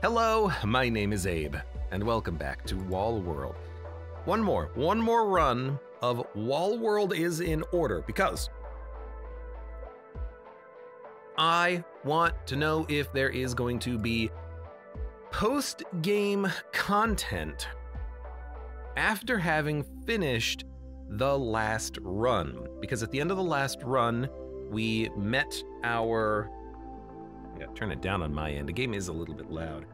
Hello, my name is Abe, and welcome back to Wall World. One more run of Wall World is in order, because I want to know if there is going to be post-game content after having finished the last run. Because at the end of the last run, we met our... I gotta turn it down on my end. The game is a little bit loud.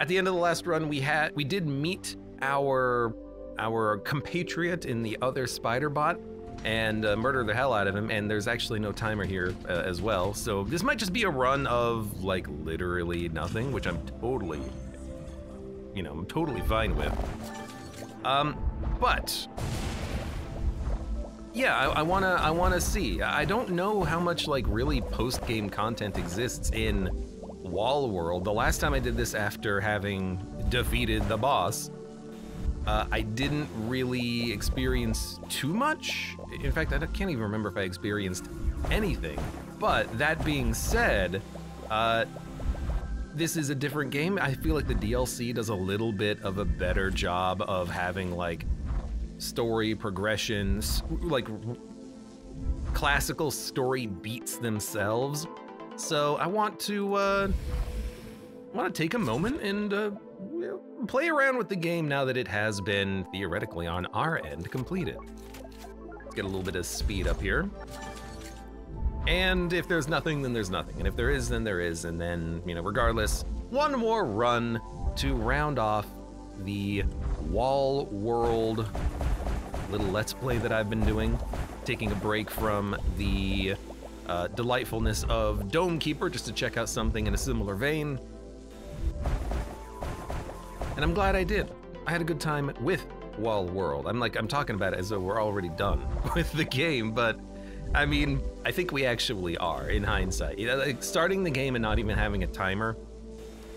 At the end of the last run, we did meet our compatriot in the other spider bot and murder the hell out of him, and there's actually no timer here as well. So this might just be a run of like literally nothing, which I'm totally, I'm totally fine with. But yeah, I wanna see. I don't know how much like really post-game content exists in Wall World. The last time I did this after having defeated the boss, I didn't really experience too much. In fact, I can't even remember if I experienced anything. But that being said, this is a different game. I feel like the DLC does a little bit of a better job of having like story progressions, like classical story beats themselves. So I want to take a moment and play around with the game now that it has been theoretically on our end completed. Let's get a little bit of speed up here. And if there's nothing, then there's nothing. And if there is, then there is. And then, regardless, one more run to round off the Wall World little Let's Play that I've been doing. Taking a break from the delightfulness of Dome Keeper just to check out something in a similar vein. And I'm glad I did. I had a good time with Wall World. I'm talking about it as though we're already done with the game, but I mean, I think we actually are in hindsight. Like starting the game and not even having a timer.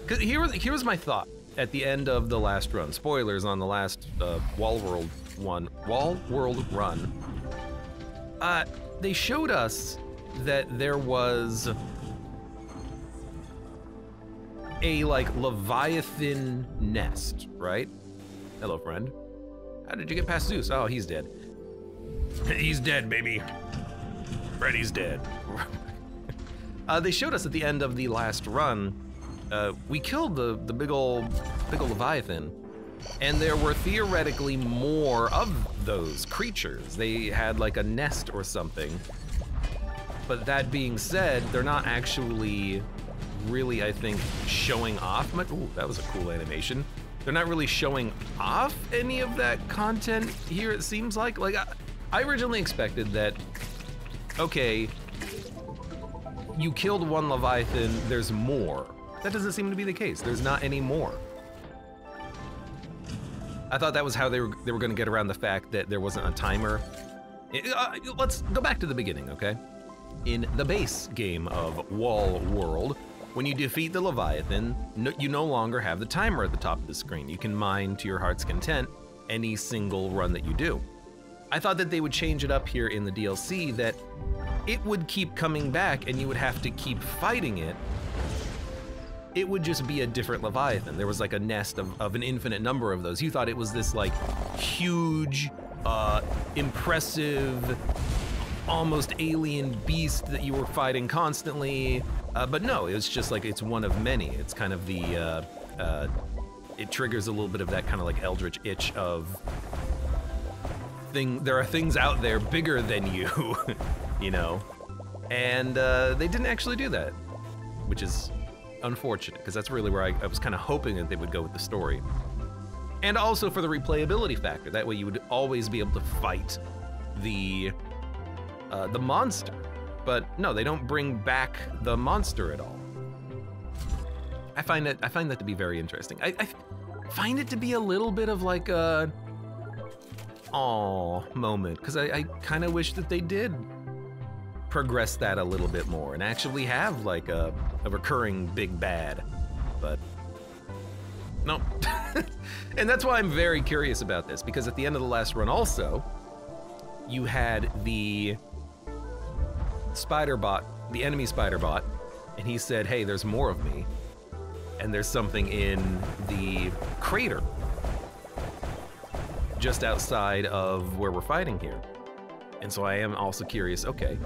Because here was my thought at the end of the last run. Spoilers on the last Wall World run. They showed us that there was a like Leviathan nest, right? Hello, friend. How did you get past Zeus? Oh, he's dead. He's dead, baby. Freddy's dead. They showed us at the end of the last run, we killed the big ol' Leviathan, and there were theoretically more of those creatures. They had like a nest or something. But that being said, they're not actually really, I think, showing off much. Ooh, that was a cool animation. They're not really showing off any of that content here, it seems like. Like, I originally expected that, okay, you killed one Leviathan, there's more. That doesn't seem to be the case. There's not any more. I thought that was how they were gonna get around the fact that there wasn't a timer. Let's go back to the beginning, okay? In the base game of Wall World, when you defeat the Leviathan, you no longer have the timer at the top of the screen. You can mine to your heart's content any single run that you do. I thought that they would change it up here in the DLC, that it would keep coming back and you would have to keep fighting it. It would just be a different Leviathan. There was like a nest of an infinite number of those. You thought it was this like huge, impressive, almost alien beast that you were fighting constantly, but no, it was just like, it's one of many. It's kind of the, it triggers a little bit of that kind of like eldritch itch of there are things out there bigger than you, and they didn't actually do that, which is unfortunate, because that's really where I was kind of hoping that they would go with the story. And also for the replayability factor, that way you would always be able to fight the monster. But no, they don't bring back the monster at all. I find that to be very interesting. I find it to be a little bit of like a aw moment, because I kind of wish that they did progress that a little bit more and actually have like a recurring big bad, but no. And that's why I'm very curious about this, because at the end of the last run also, you had the spider bot, the enemy spider bot, and he said, hey, there's more of me. and there's something in the crater just outside of where we're fighting here. And so I am also curious, okay,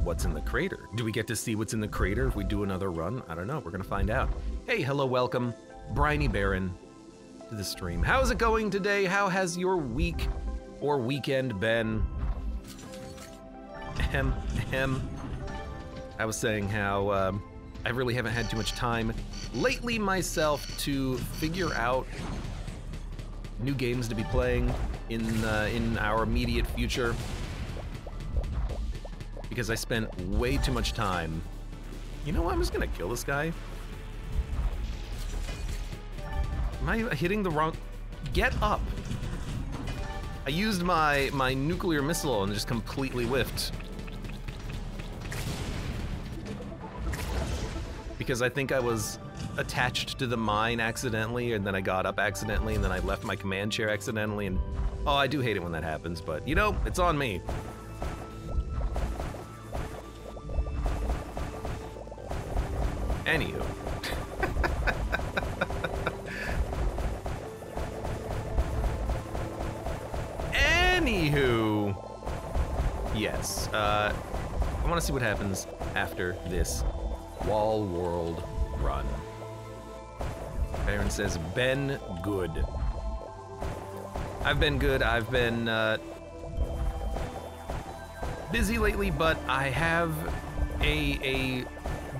what's in the crater? Do we get to see what's in the crater if we do another run? I don't know, we're gonna find out. Hey, hello, welcome, Briny Baron, to the stream. How's it going today? How has your week or weekend been? I was saying how I really haven't had too much time lately myself to figure out new games to be playing in our immediate future, because I spent way too much time. You know what? I'm just gonna kill this guy. Am I hitting the wrong? Get up! I used my nuclear missile and just completely whiffed. Because I think I was attached to the mine accidentally, and then I got up accidentally, and then I left my command chair accidentally, and oh, I do hate it when that happens, but you know, it's on me. Anywho. Anywho. Yes, I want to see what happens after this Wall World run. Baron says, been good. I've been good. I've been busy lately, but I have a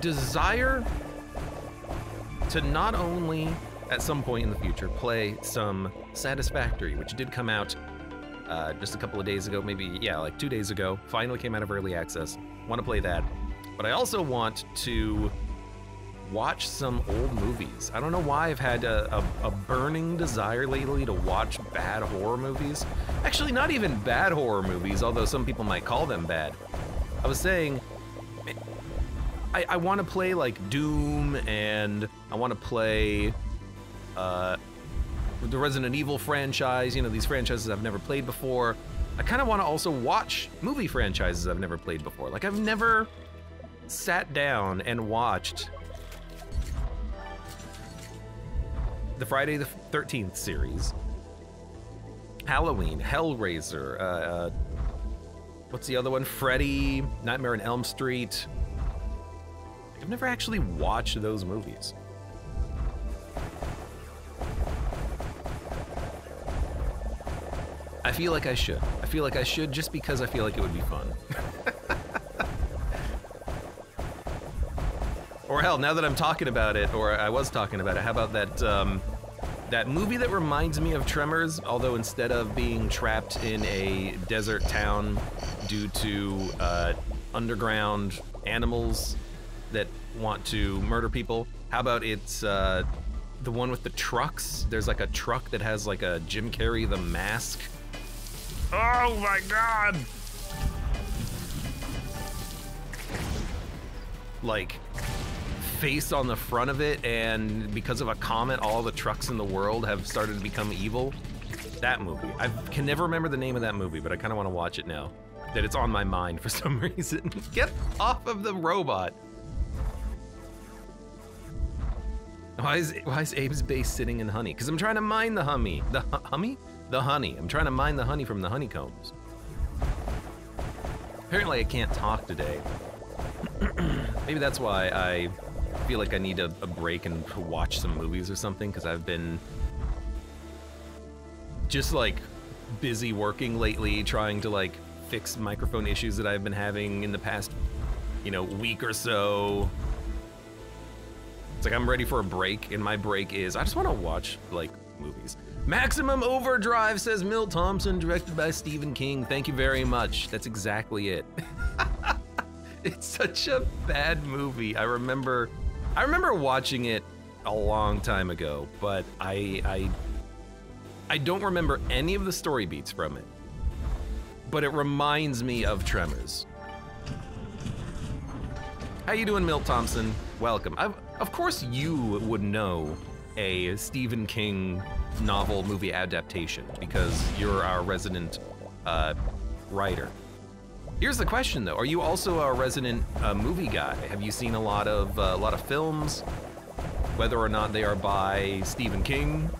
desire to not only, at some point in the future, play some Satisfactory, which did come out just a couple of days ago, maybe, yeah, like 2 days ago. Finally came out of early access. Want to play that. But I also want to watch some old movies. I don't know why I've had a burning desire lately to watch bad horror movies. Actually, not even bad horror movies, although some people might call them bad. I was saying, I want to play like Doom, and I want to play the Resident Evil franchise, you know, these franchises I've never played before. I kind of want to also watch movie franchises I've never played before. Like, I've never sat down and watched the Friday the 13th series, Halloween, Hellraiser, what's the other one? Freddy, Nightmare on Elm Street. I've never actually watched those movies. I feel like I should. I feel like I should just because I feel like it would be fun. Or hell, now that I'm talking about it, or I was talking about it, how about that that movie that reminds me of Tremors, although instead of being trapped in a desert town due to underground animals that want to murder people, how about it's the one with the trucks? There's like a truck that has like a Jim Carrey the Mask. Oh my god! Like, face on the front of it, and because of a comet, all the trucks in the world have started to become evil. That movie. I can never remember the name of that movie, but I kind of want to watch it now that it's on my mind for some reason. Get off of the robot. Why is Abe's base sitting in honey? Because I'm trying to mine the honey. The honey. I'm trying to mine the honey from the honeycombs. Apparently I can't talk today. Maybe that's why I feel like I need a break and watch some movies or something, because I've been just like busy working lately, trying to like fix microphone issues that I've been having in the past, you know, week or so. It's like I'm ready for a break, and my break is I just want to watch like movies. Maximum Overdrive, says Milt Thompson, directed by Stephen King. Thank you very much. That's exactly it. It's such a bad movie. I remember watching it a long time ago, but I don't remember any of the story beats from it. But it reminds me of Tremors. How you doing, Milt Thompson? Welcome. Of course you would know a Stephen King novel movie adaptation because you're our resident writer. Here's the question though, are you also a resident movie guy? Have you seen a lot of films, whether or not they are by Stephen King?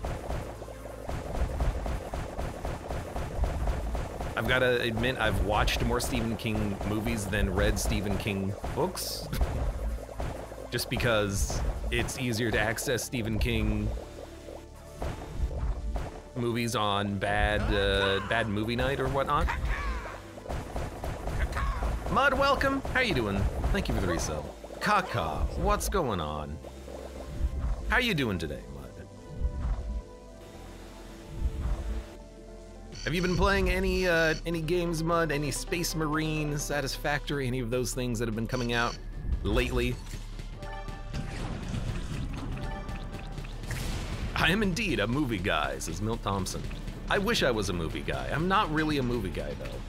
I've gotta admit, I've watched more Stephen King movies than read Stephen King books. Just because it's easier to access Stephen King movies on bad movie night or whatnot. Mud, welcome. How you doing? Thank you for the resell. Kaka, what's going on? How you doing today, Mud? Have you been playing any games, Mud? Any Space Marine, Satisfactory, any of those things that have been coming out lately? I am indeed a movie guy, says Milt Thompson. I wish I was a movie guy. I'm not really a movie guy, though.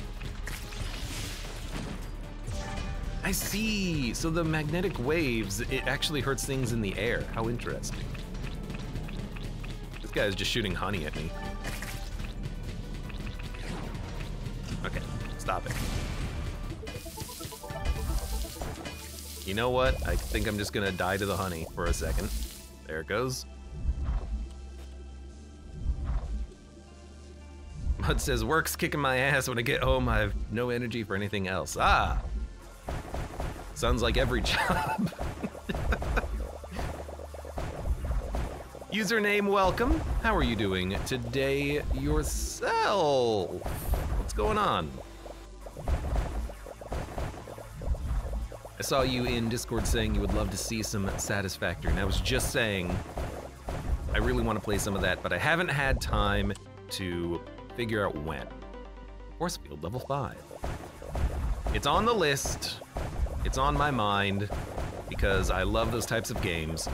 I see. So the magnetic waves, it actually hurts things in the air. How interesting. This guy's just shooting honey at me. Okay, stop it. You know what? I think I'm just gonna die to the honey for a second. There it goes. Mud says, work's kicking my ass. When I get home, I have no energy for anything else. Ah! Sounds like every job. Username, welcome. How are you doing today yourself? What's going on? I saw you in Discord saying you would love to see some Satisfactory, and I was just saying I really want to play some of that, but I haven't had time to figure out when. Force Field, level 5. It's on the list. It's on my mind because I love those types of games.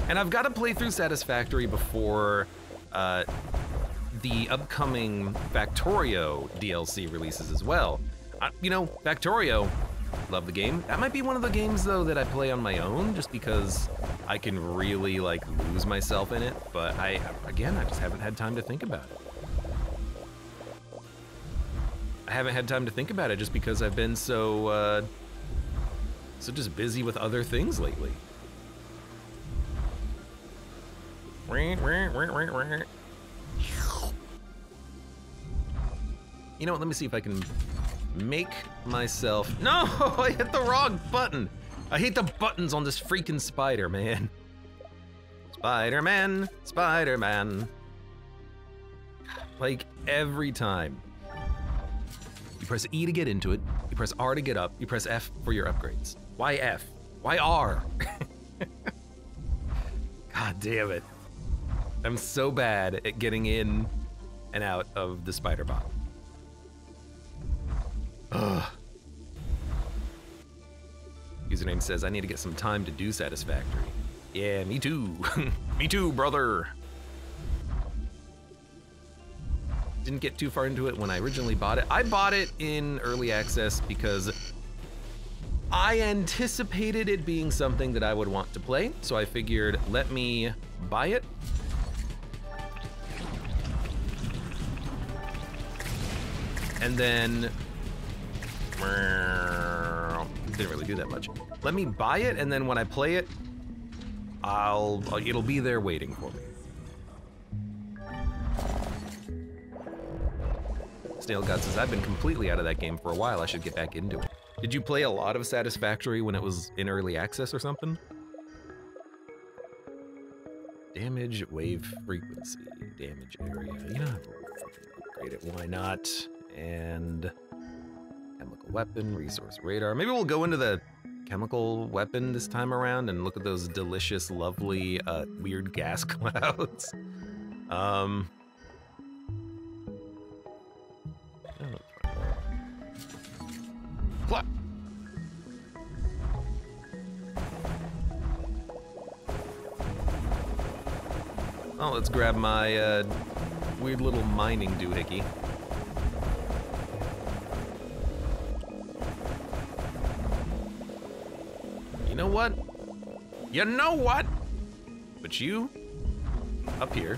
And I've got to play through Satisfactory before the upcoming Factorio DLC releases as well. You know, Factorio, love the game. That might be one of the games though that I play on my own just because I can really like lose myself in it. But again, I just haven't had time to think about it. I haven't had time to think about it just because I've been so just busy with other things lately. You know what, let me see if I can make myself... No, I hit the wrong button. I hate the buttons on this freaking spider, man. Spider-Man, Spider-Man. Like every time. You press E to get into it, you press R to get up, you press F for your upgrades. Why F? Why R? God damn it. I'm so bad at getting in and out of the spider bot. Ugh. Username says, I need to get some time to do Satisfactory. Yeah, me too. Me too, brother. Didn't get too far into it when I originally bought it. I bought it in early access because I anticipated it being something that I would want to play. So I figured, let me buy it. And then, didn't really do that much. Let me buy it, and then when I play it, it'll be there waiting for me. Snail God says, I've been completely out of that game for a while. I should get back into it. Did you play a lot of Satisfactory when it was in early access or something? Damage, wave frequency, damage area. You know, upgrade it, why not? And chemical weapon, resource radar. Maybe we'll go into the chemical weapon this time around and look at those delicious, lovely, weird gas clouds. Plop. Oh, let's grab my weird little mining doohickey. You know what? You know what? But you, up here,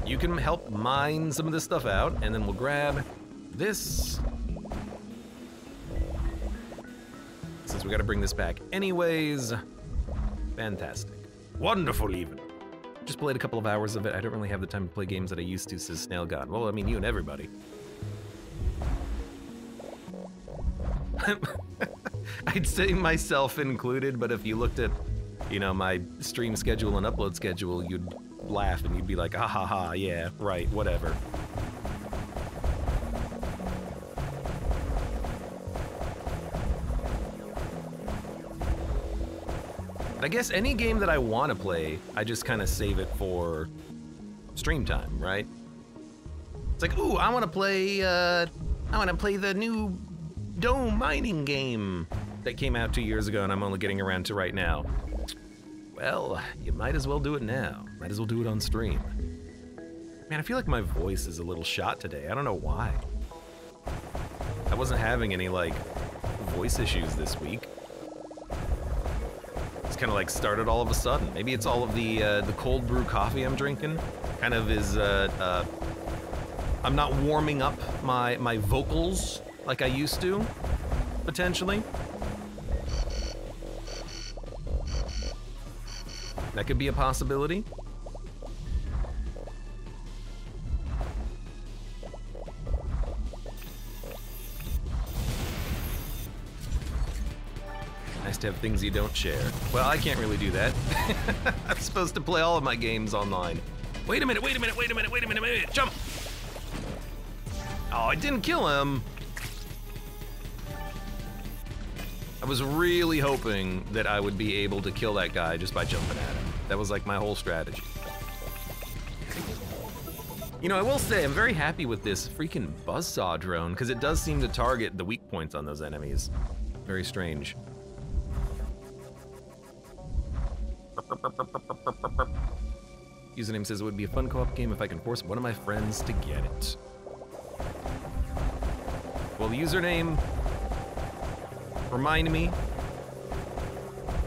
you can help mine some of this stuff out, and then we'll grab this. Since we gotta bring this back anyways. Fantastic. Wonderful even. Just played a couple of hours of it. I don't really have the time to play games that I used to, says Snailgod. Well, I mean, you and everybody. I'd say myself included, but if you looked at, you know, my stream schedule and upload schedule, you'd laugh and you'd be like, ah ha ha, yeah, right, whatever. I guess any game that I want to play, I just kind of save it for stream time, right? It's like, ooh, I want to play the new Dome mining game that came out 2 years ago and I'm only getting around to right now. Well, you might as well do it now. Might as well do it on stream. Man, I feel like my voice is a little shot today. I don't know why. I wasn't having any, like, voice issues this week. It's kind of like started all of a sudden. Maybe it's all of the cold brew coffee I'm drinking. Kind of is, I'm not warming up my vocals like I used to, potentially. That could be a possibility. Nice to have things you don't share. Well, I can't really do that. I'm supposed to play all of my games online. Wait a minute, wait a minute, wait a minute, wait a minute, wait a minute, jump! Oh, I didn't kill him. I was really hoping that I would be able to kill that guy just by jumping at him. That was like my whole strategy. You know, I will say I'm very happy with this freaking buzzsaw drone because it does seem to target the weak points on those enemies. Very strange. Username says it would be a fun co-op game if I can force one of my friends to get it. Well, the username, remind me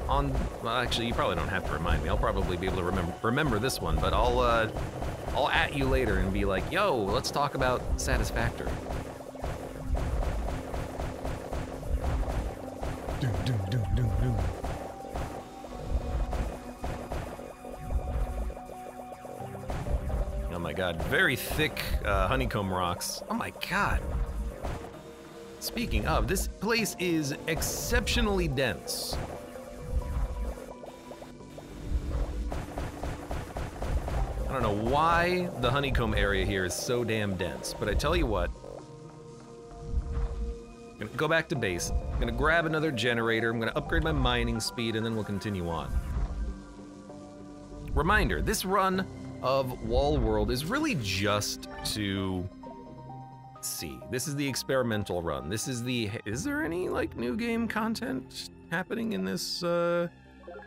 on, well, actually, you probably don't have to remind me. I'll probably be able to remember this one, but I'll at you later and be like, yo, let's talk about Satisfactory. Oh my god, very thick honeycomb rocks. Oh my god. Speaking of, this place is exceptionally dense. I don't know why the honeycomb area here is so damn dense, but I tell you what, I'm gonna go back to base, I'm gonna grab another generator, I'm gonna upgrade my mining speed, and then we'll continue on. Reminder, this run of Wall World is really just to see. This is the experimental run. This is the, is there any like new game content happening in this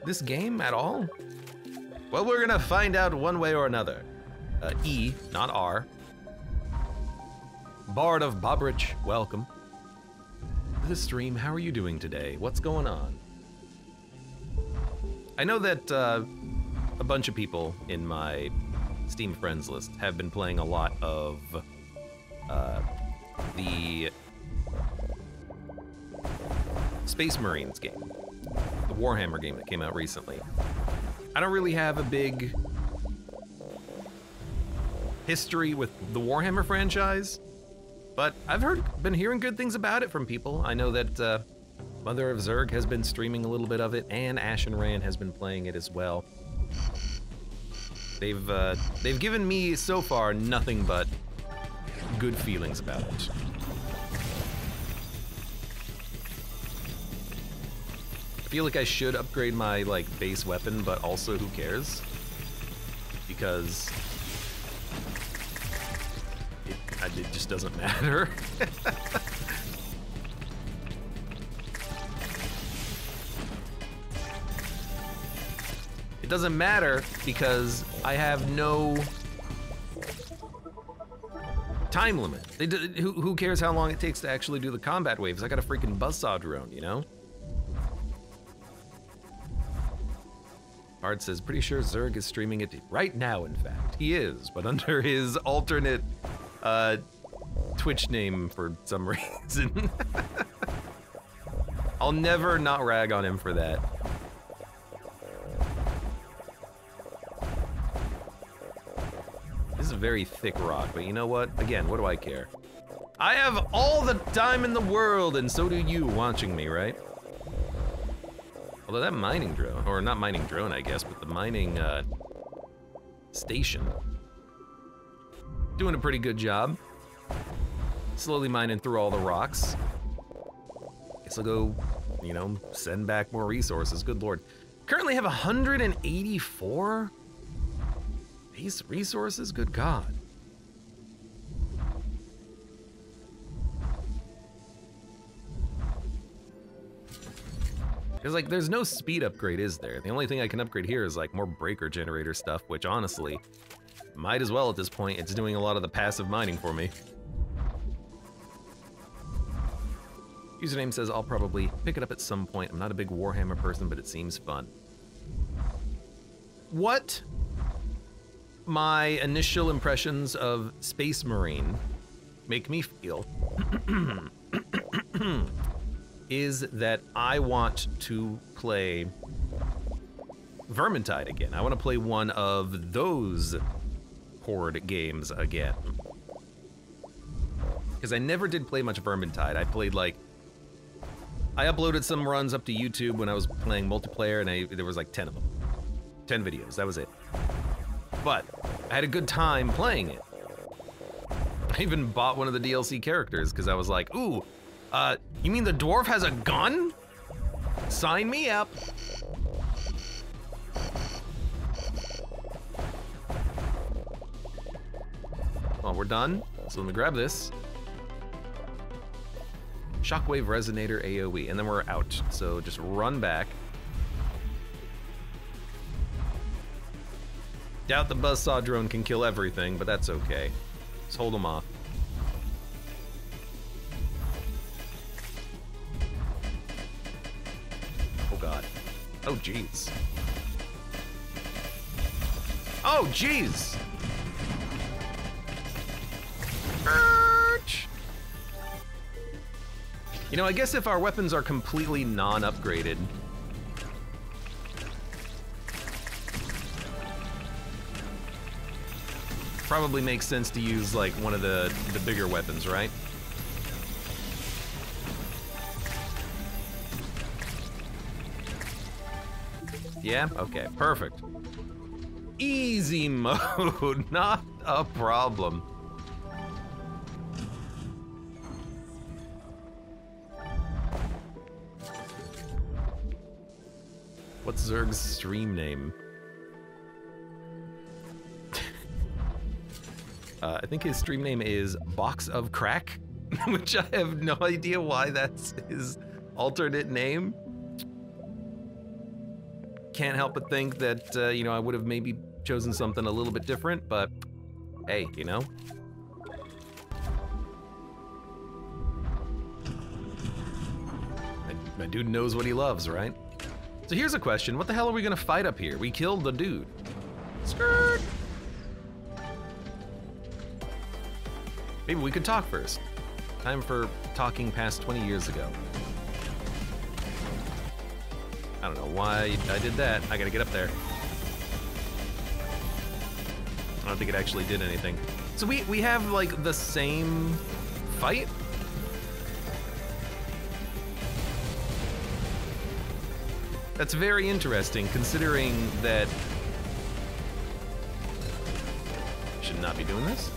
this game at all? Well, we're gonna find out one way or another. E, not R. Bard of Bobrich, welcome to the stream. How are you doing today? What's going on? I know that a bunch of people in my Steam friends list have been playing a lot of the Space Marines game, the Warhammer game that came out recently. I don't really have a big history with the Warhammer franchise, but I've been hearing good things about it from people. I know that Mother of Zerg has been streaming a little bit of it, and Ashen Rand has been playing it as well. They've given me so far nothing but good feelings about it. I feel like I should upgrade my like base weapon, but also who cares? Because it just doesn't matter. It doesn't matter because I have no time limit. Who cares how long it takes to actually do the combat waves? I got a freaking buzzsaw drone, you know? Bard says, pretty sure Zerg is streaming it right now, in fact. He is, but under his alternate Twitch name for some reason. I'll never not rag on him for that. This is a very thick rock, but you know what? Again, what do I care? I have all the time in the world, and so do you watching me, right? Although that mining drone, or not mining drone, I guess, but the mining station, doing a pretty good job. Slowly mining through all the rocks. Guess I'll go, you know, send back more resources, good lord. Currently have 184 base resources, good god. Because, like, there's no speed upgrade, is there? The only thing I can upgrade here is, like, more breaker generator stuff, which, honestly, might as well at this point. It's doing a lot of the passive mining for me. Username says, I'll probably pick it up at some point. I'm not a big Warhammer person, but it seems fun. What my initial impressions of Space Marine make me feel is that I want to play Vermintide again. I want to play one of those Horde games again. Because I never did play much Vermintide. I played like, I uploaded some runs up to YouTube when I was playing multiplayer, and there was like 10 of them. 10 videos, that was it. But I had a good time playing it. I even bought one of the DLC characters because I was like, ooh, you mean the dwarf has a gun? Sign me up. Well, we're done, so let me grab this. Shockwave Resonator AoE, and then we're out. So just run back. Doubt the buzzsaw drone can kill everything, but that's okay. Just hold them off. Oh god. Oh jeez. Oh jeez! You know, I guess if our weapons are completely non-upgraded, probably makes sense to use like one of the bigger weapons, right? Yeah? Okay, perfect. Easy mode, not a problem. What's Zerg's stream name? I think his stream name is Box of Crack, which I have no idea why that's his alternate name. Can't help but think that, you know, I would have maybe chosen something a little bit different, but hey, you know? My dude knows what he loves, right? So here's a question, what the hell are we gonna fight up here? We killed the dude. Skirt! Maybe we could talk first. Time for talking past 20 years ago. I don't know why I did that. I gotta get up there. I don't think it actually did anything. So we have like the same fight? That's very interesting, considering that... Should not be doing this.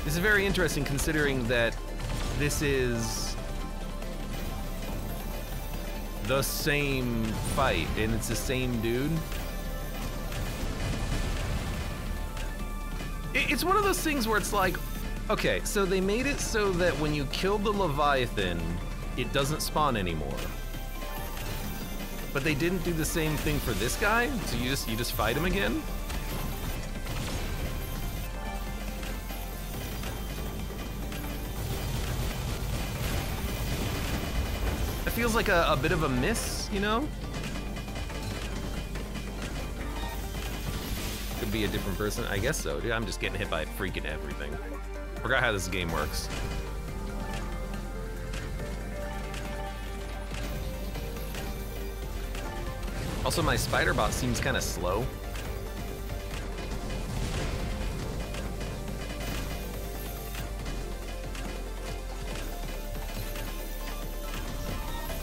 This is very interesting, considering that this is the same fight, and it's the same dude. It's one of those things where it's like, okay, so they made it so that when you kill the Leviathan, it doesn't spawn anymore. But they didn't do the same thing for this guy, so you just fight him again? It feels like a bit of a miss, you know? Could be a different person, I guess so. Dude, I'm just getting hit by freaking everything. Forgot how this game works. Also, my spider bot seems kind of slow.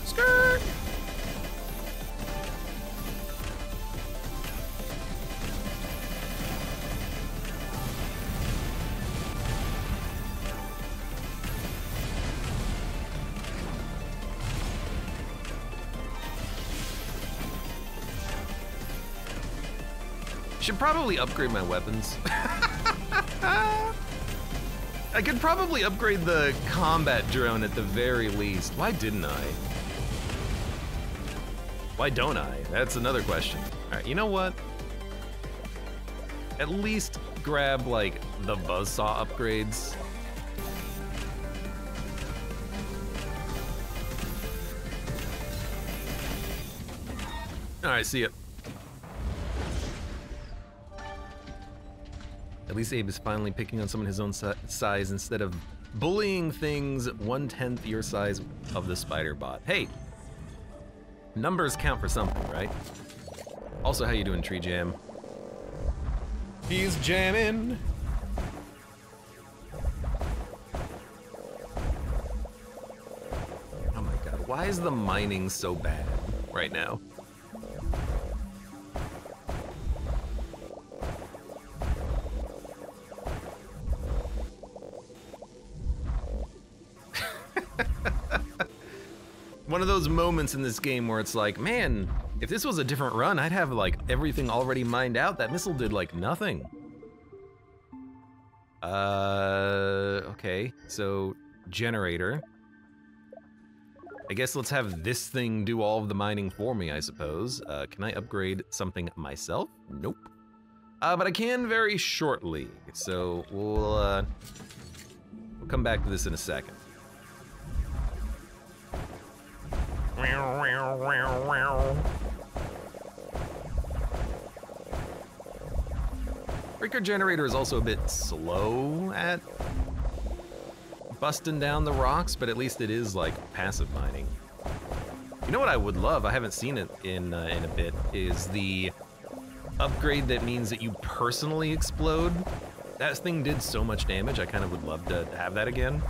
Skirt! Should probably upgrade my weapons. I could probably upgrade the combat drone at the very least. Why didn't I? Why don't I? That's another question. All right, you know what? At least grab like the buzzsaw upgrades. All right, see ya. At least Abe is finally picking on someone his own size instead of bullying things 1/10 your size of the spider bot. Hey, numbers count for something, right? Also, how you doing, Tree Jam? He's jamming. Oh my god, why is the mining so bad right now? One of those moments in this game where it's like, man, if this was a different run, I'd have like everything already mined out. That missile did like nothing. Okay, so generator. I guess let's have this thing do all of the mining for me, I suppose. Can I upgrade something myself? Nope. But I can very shortly. So we'll come back to this in a second. Breaker generator is also a bit slow at busting down the rocks, but at least it is like passive mining. You know what I would love, I haven't seen it in a bit, is the upgrade that means that you personally explode. That thing did so much damage, I kind of would love to have that again.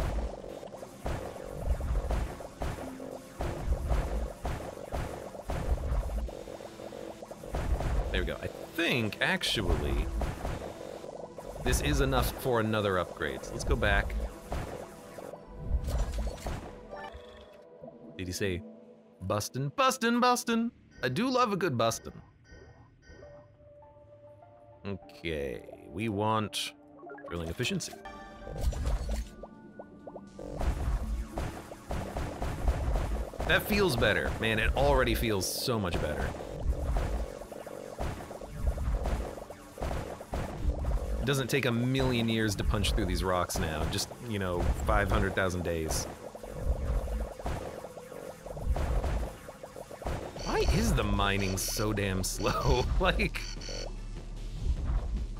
There we go. I think, actually, this is enough for another upgrade. So let's go back. Did he say bustin'? Bustin', bustin'. I do love a good bustin'. Okay, we want drilling efficiency. That feels better. Man, it already feels so much better. It doesn't take a million years to punch through these rocks now, just, you know, 500,000 days. Why is the mining so damn slow? Like,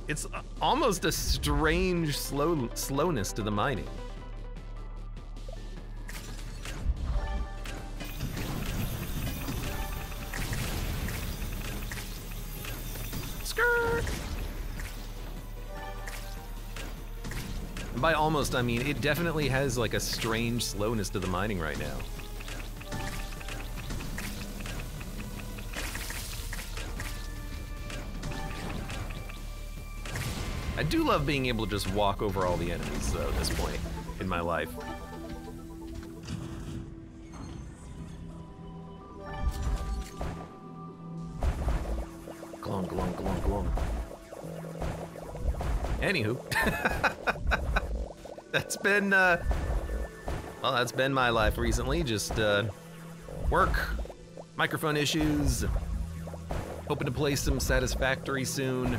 it's almost a strange slowness to the mining. Skirt! By almost, I mean, it definitely has like a strange slowness to the mining right now. I do love being able to just walk over all the enemies, though, at this point in my life. Glong, glong, glong, glong. Anywho. That's been, well, that's been my life recently. Just, work, microphone issues, hoping to play some Satisfactory soon.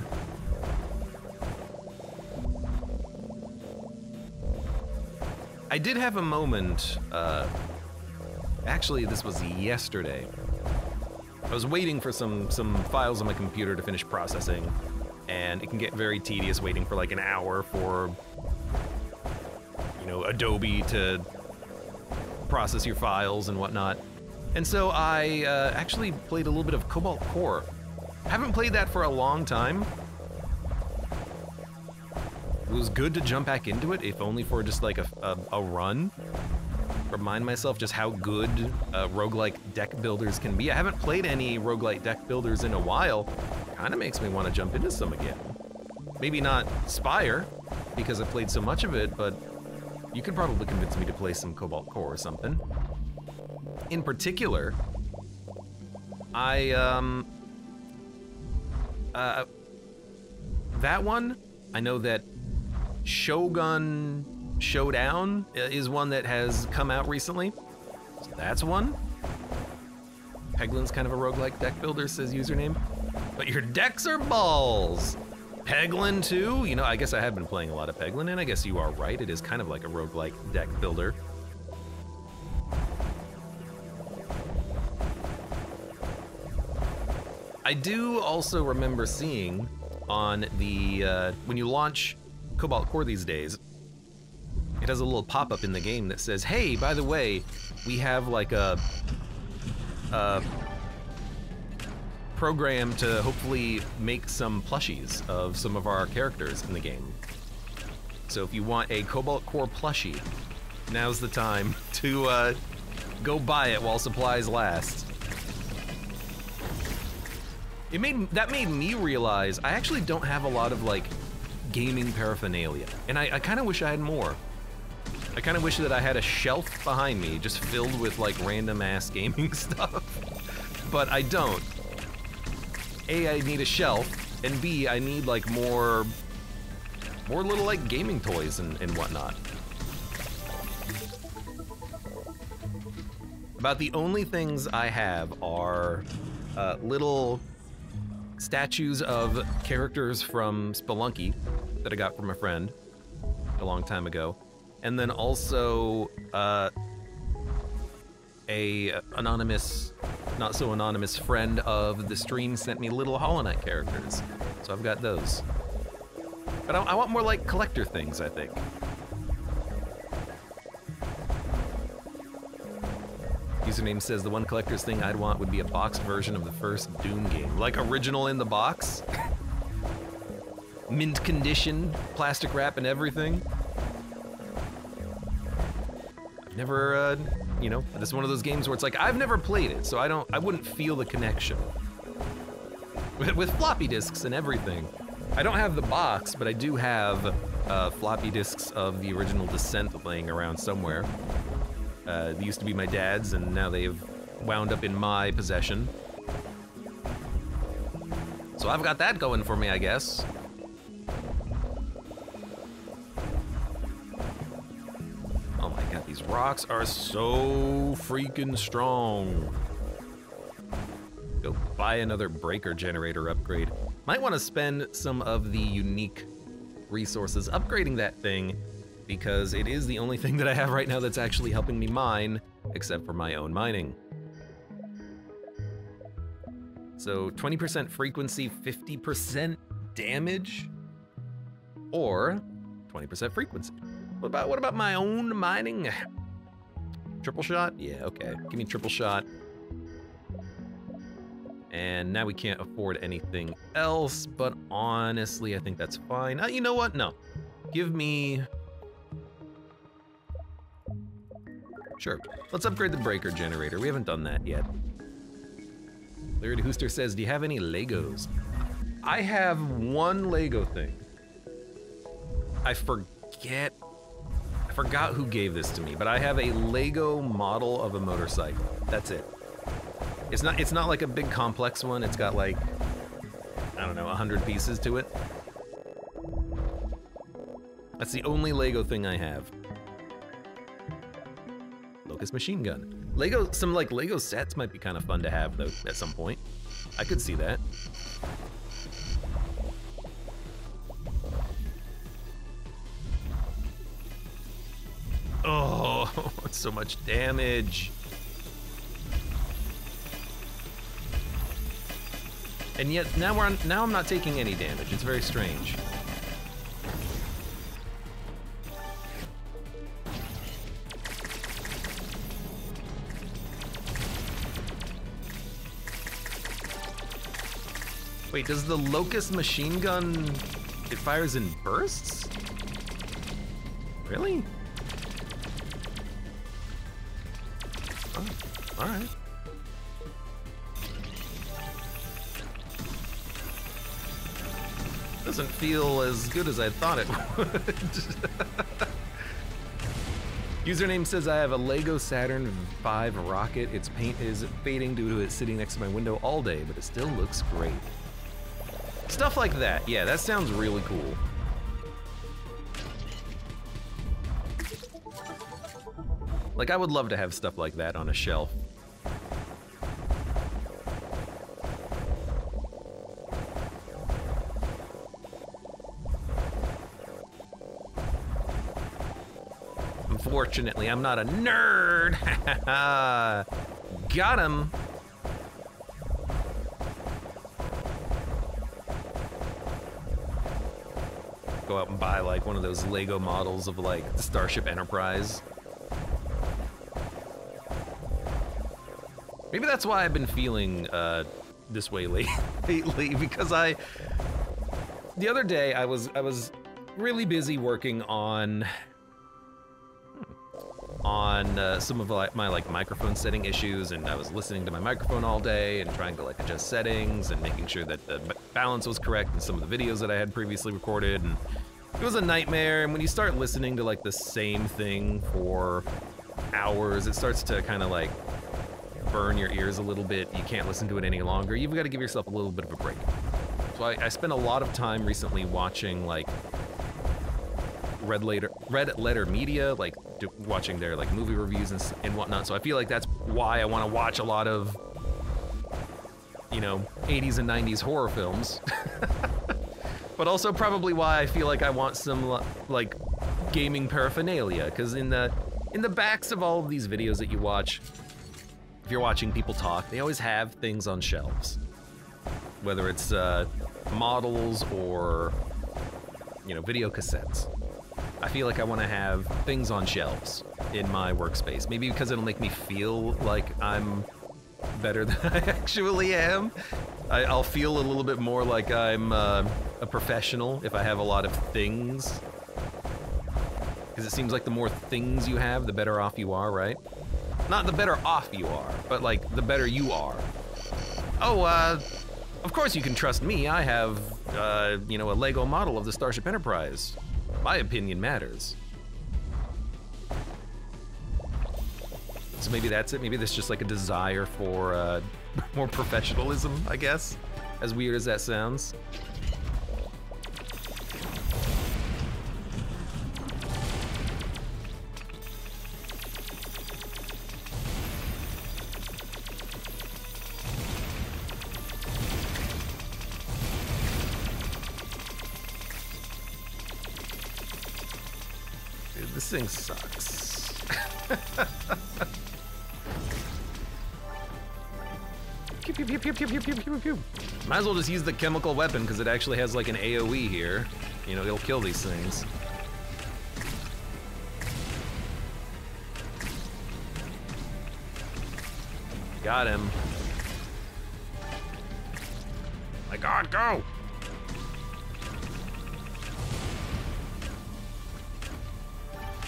I did have a moment, actually this was yesterday. I was waiting for some files on my computer to finish processing, and it can get very tedious waiting for like an hour for you know, Adobe to process your files and whatnot. And so I actually played a little bit of Cobalt Core. Haven't played that for a long time. It was good to jump back into it, if only for just like a run. Remind myself just how good roguelike deck builders can be. I haven't played any roguelike deck builders in a while. Kinda makes me want to jump into some again. Maybe not Spire, because I played so much of it, but you could probably convince me to play some Cobalt Core or something. In particular, that one, I know that Shogun Showdown is one that has come out recently. So that's one. Peglin's kind of a roguelike deck builder, says username. But your decks are balls. Peglin too? You know, I guess I have been playing a lot of Peglin, and I guess you are right. It is kind of like a roguelike deck builder. I do also remember seeing on the, when you launch Cobalt Core these days, it has a little pop-up in the game that says, hey, by the way, we have like a program to hopefully make some plushies of some of our characters in the game. So if you want a Cobalt Core plushie, now's the time to go buy it while supplies last. That made me realize I actually don't have a lot of like gaming paraphernalia, and I kind of wish I had more. I kind of wish that I had a shelf behind me just filled with like random ass gaming stuff, but I don't. A, I need a shelf, and B, I need like more little like gaming toys and whatnot. About the only things I have are little statues of characters from Spelunky that I got from a friend a long time ago. And then also a anonymous, not so anonymous friend of the stream sent me little Hollow Knight characters. So I've got those. But I want more like collector things, I think. Username says the one collector's thing I'd want would be a boxed version of the first Doom game. Like original in the box. Mint condition, plastic wrap and everything. I've never, you know, this is one of those games where it's like, I've never played it, so I wouldn't feel the connection. With floppy disks and everything. I don't have the box, but I do have floppy disks of the original Descent laying around somewhere. They used to be my dad's, and now they've wound up in my possession. So I've got that going for me, I guess. Oh my god, these rocks are so freaking strong. Go buy another breaker generator upgrade. Might want to spend some of the unique resources upgrading that thing, because it is the only thing that I have right now that's actually helping me mine, except for my own mining. So 20% frequency, 50% damage, or 20% frequency. What about my own mining? Triple shot? Yeah, okay. Give me triple shot. And now we can't afford anything else, but honestly, I think that's fine. You know what? No. Give me... Sure. Let's upgrade the breaker generator. We haven't done that yet. Larry Hooster says, do you have any Legos? I have one Lego thing. I forgot who gave this to me, but I have a Lego model of a motorcycle. That's it. It's not like a big complex one. It's got like, I don't know, 100 pieces to it. That's the only Lego thing I have. Locust machine gun. Some like Lego sets might be kind of fun to have though at some point. I could see that. Oh, it's so much damage. And yet now I'm not taking any damage. It's very strange. Wait, does the Locust machine gun, it fires in bursts? Really? Oh, all right. Doesn't feel as good as I thought it would. Username says I have a Lego Saturn V rocket. Its paint is fading due to it sitting next to my window all day, but it still looks great. Stuff like that, yeah, that sounds really cool. Like, I would love to have stuff like that on a shelf. Unfortunately, I'm not a nerd. Got him. Go out and buy like one of those Lego models of like the Starship Enterprise. Maybe that's why I've been feeling this way lately because the other day I was really busy working on some of my like microphone setting issues, and I was listening to my microphone all day and trying to like adjust settings and making sure that the balance was correct in some of the videos that I had previously recorded, and it was a nightmare. And when you start listening to like the same thing for hours, it starts to kind of like burn your ears a little bit. You can't listen to it any longer. You've got to give yourself a little bit of a break. So I spent a lot of time recently watching like Red Letter Media, like watching their like movie reviews and whatnot. So I feel like that's why I want to watch a lot of, you know, 80s and 90s horror films. But also probably why I feel like I want some like gaming paraphernalia, because in the backs of all of these videos that you watch, if you're watching people talk, they always have things on shelves, whether it's models or, you know, video cassettes. I feel like I want to have things on shelves in my workspace. Maybe because it'll make me feel like I'm better than I actually am. I'll feel a little bit more like I'm a professional if I have a lot of things. Because it seems like the more things you have, the better off you are, right? Not the better off you are, but like the better you are. Oh, of course you can trust me. I have, you know, a Lego model of the Starship Enterprise. My opinion matters. So maybe that's it. Maybe there's just like a desire for more professionalism, I guess. As weird as that sounds. This thing sucks. Pew, pew, pew, pew, pew, pew, pew, pew, pew. Might as well just use the chemical weapon because it actually has like an AoE here. You know, it'll kill these things. Got him. My God, go!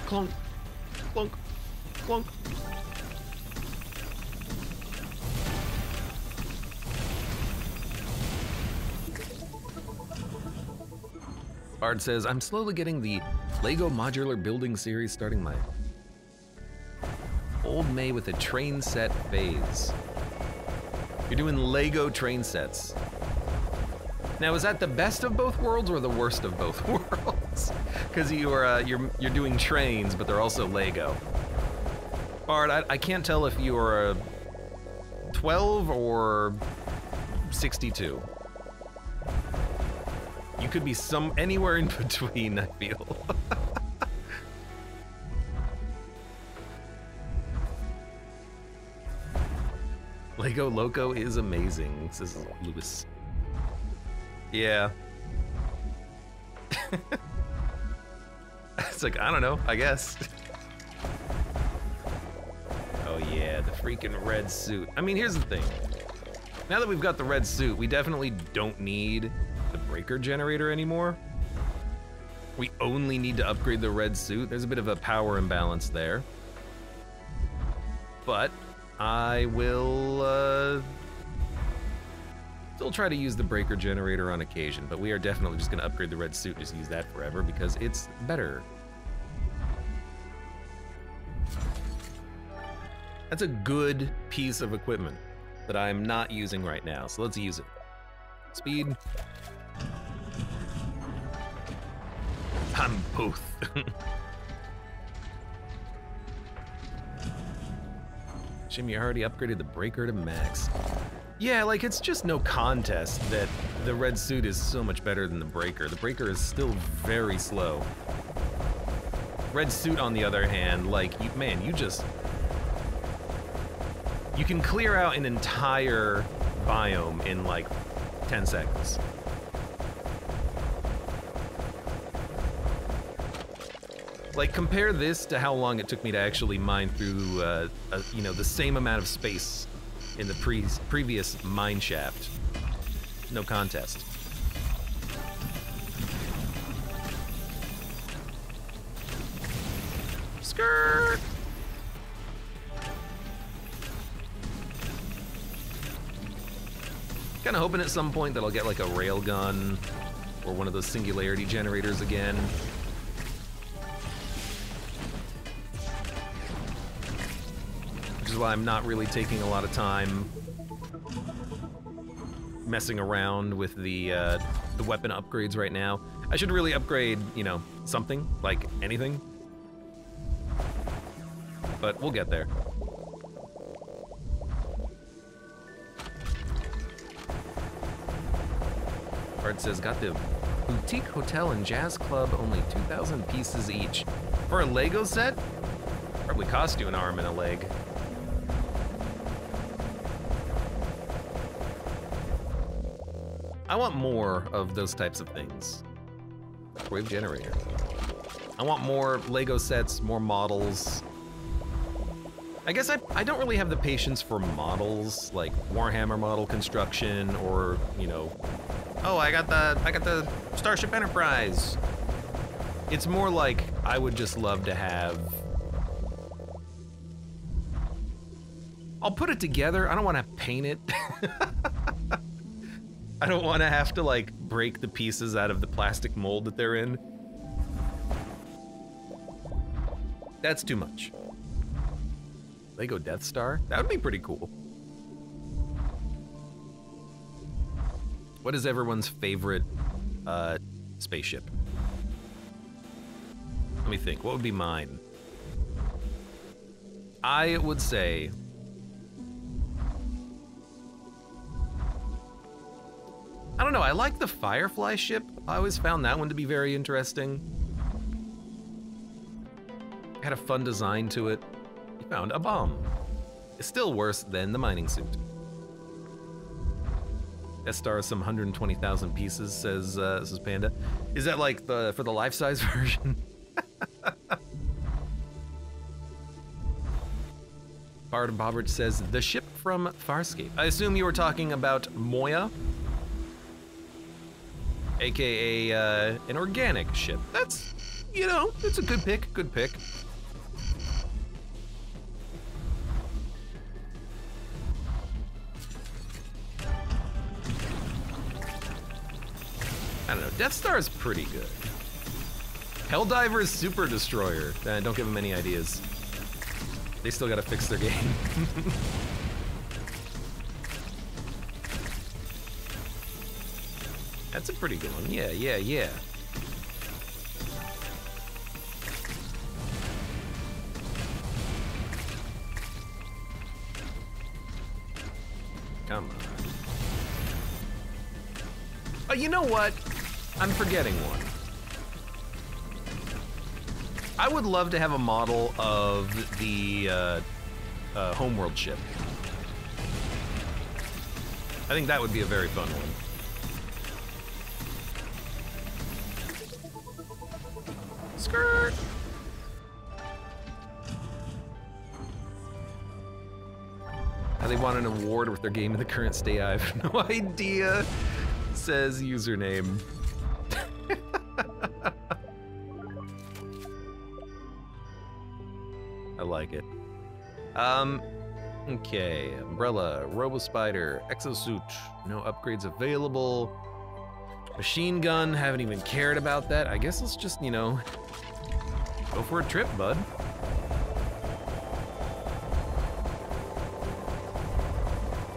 Clunk, clunk, clunk. Bard says, I'm slowly getting the Lego modular building series starting my old May with a train set phase. You're doing Lego train sets. Now, is that the best of both worlds or the worst of both worlds? Because you're doing trains, but they're also Lego. Bard, I can't tell if you're 12 or 62. You could be anywhere in between, I feel. Lego Loco is amazing, says Lewis. Yeah. It's like, I don't know, I guess. Oh yeah, the freaking red suit. I mean, here's the thing. Now that we've got the red suit, we definitely don't need the breaker generator anymore. We only need to upgrade the red suit. There's a bit of a power imbalance there. But I will still try to use the breaker generator on occasion, but we are definitely just gonna upgrade the red suit and just use that forever because it's better. That's a good piece of equipment that I'm not using right now, so let's use it. Speed. I'm both. Jim, you already upgraded the breaker to max. Yeah, like, it's just no contest that the red suit is so much better than the breaker. The breaker is still very slow. Red suit, on the other hand, like, you can clear out an entire biome in, like, 10 seconds. Like, compare this to how long it took me to actually mine through, you know, the same amount of space in the previous mine shaft. No contest. Skirt! Kinda hoping at some point that I'll get like a railgun or one of those singularity generators again. Which is why I'm not really taking a lot of time messing around with the weapon upgrades right now. I should really upgrade, you know, something, like anything. But we'll get there. Art says, got the boutique hotel and jazz club, only 2,000 pieces each. For a Lego set? Probably cost you an arm and a leg. I want more of those types of things. Wave generator. I want more Lego sets, more models. I guess I don't really have the patience for models, like Warhammer model construction or, you know, oh, I got the Starship Enterprise. It's more like I would just love to have. I'll put it together. I don't want to paint it. I don't want to have to like break the pieces out of the plastic mold that they're in. That's too much. Lego Death Star? That would be pretty cool. What is everyone's favorite spaceship? Let me think. What would be mine? I would say I don't know, I like the Firefly ship. I always found that one to be very interesting. Had a fun design to it. You found a bomb. It's still worse than the mining suit. Death Star is some 120,000 pieces, says Panda. Is that like for the life-size version? Bard and Bobbridge says, the ship from Farscape. I assume you were talking about Moya? AKA an organic ship. That's, you know, it's a good pick, good pick. I don't know, Death Star is pretty good. Helldiver's Super Destroyer. Don't give them any ideas. They still gotta fix their game. That's a pretty good one. Yeah, yeah, yeah. Come on. Oh, you know what? I'm forgetting one. I would love to have a model of the Homeworld ship. I think that would be a very fun one. Skirt! How they want an award with their game in the current state, I have no idea, says username. I like it. Okay, umbrella, robo-spider, exosuit, no upgrades available. Machine gun, haven't even cared about that. I guess let's just, you know, go for a trip, bud.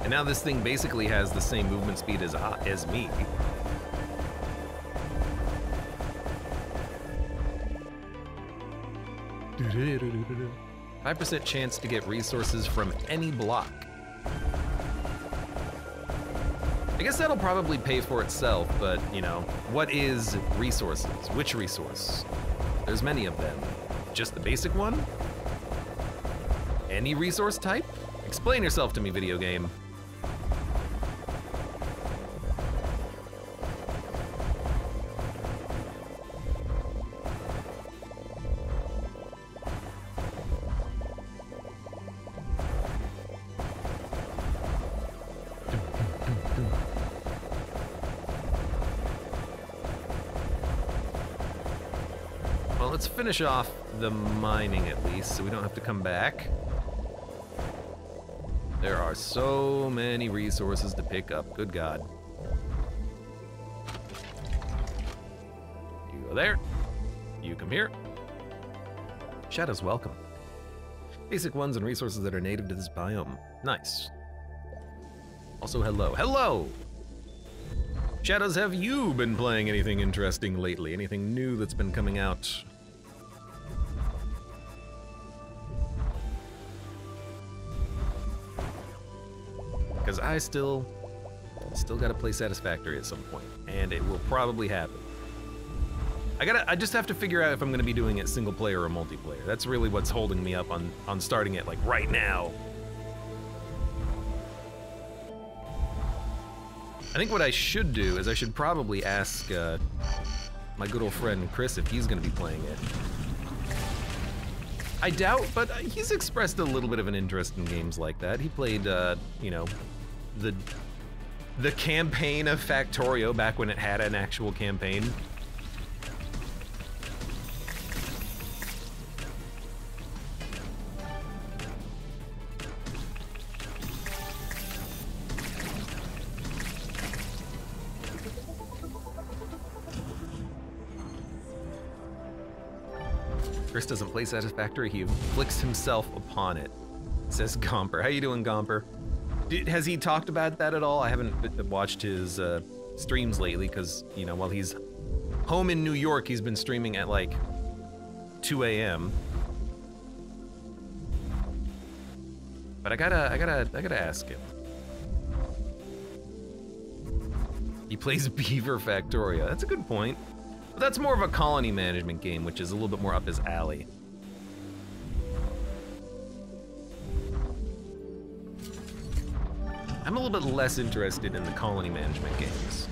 And now this thing basically has the same movement speed as me. Do 5% chance to get resources from any block. I guess that'll probably pay for itself, but, you know, what is resources? Which resource? There's many of them. Just the basic one? Any resource type? Explain yourself to me, video game. Well, let's finish off the mining at least, so we don't have to come back. There are so many resources to pick up, good God. You go there, you come here. Shadows welcome. Basic ones and resources that are native to this biome. Nice. Also, hello. Hello! Shadows, have you been playing anything interesting lately? Anything new that's been coming out? Because I still gotta play Satisfactory at some point, and it will probably happen. I just have to figure out if I'm gonna be doing it single player or multiplayer. That's really what's holding me up on starting it, like, right now. I think what I should do is I should probably ask my good old friend Chris if he's gonna be playing it. I doubt, but he's expressed a little bit of an interest in games like that. He played, you know, the campaign of Factorio back when it had an actual campaign. Chris doesn't play Satisfactory, he inflicts himself upon it, says Gomper. How you doing, Gomper? Has he talked about that at all? I haven't watched his streams lately because, you know, while he's home in New York, he's been streaming at like 2 a.m. But I gotta ask him. He plays Beaver Factoria. That's a good point. But that's more of a colony management game, which is a little bit more up his alley. I'm a little bit less interested in the colony management games.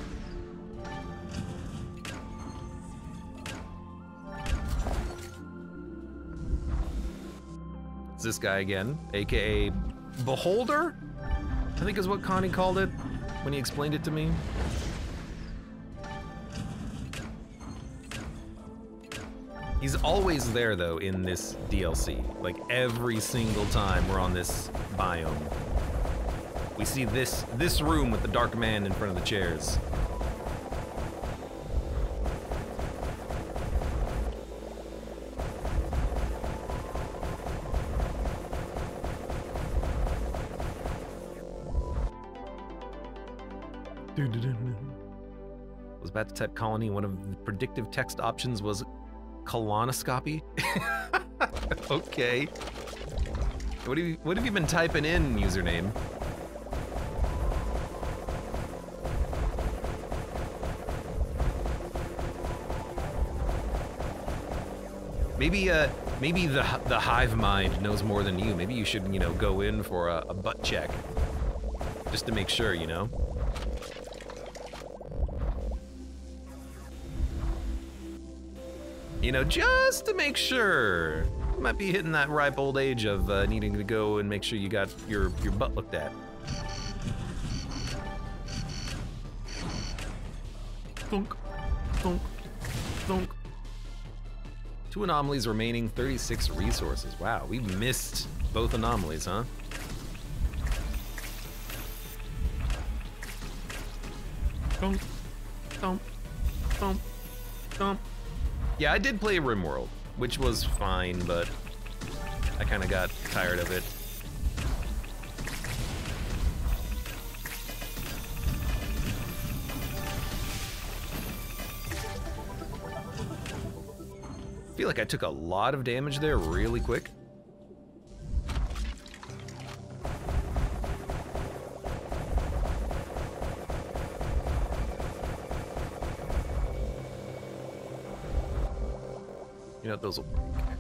It's this guy again, aka Beholder? I think is what Connie called it when he explained it to me. He's always there though in this DLC. Like every single time we're on this biome. We see this room with the dark man in front of the chairs. I was about to type colony. One of the predictive text options was colonoscopy. Okay. What have you been typing in, username? Maybe the hive mind knows more than you. Maybe you should, you know, go in for a butt check, just to make sure, you know. You know, just to make sure. might be hitting that ripe old age of needing to go and make sure you got your butt looked at. Thunk, thunk, thunk. 2 anomalies remaining, 36 resources. Wow, we missed both anomalies, huh? Thump, thump, thump, thump. Yeah, I did play RimWorld, which was fine, but I kind of got tired of it. I feel like I took a lot of damage there really quick. You know, those will break.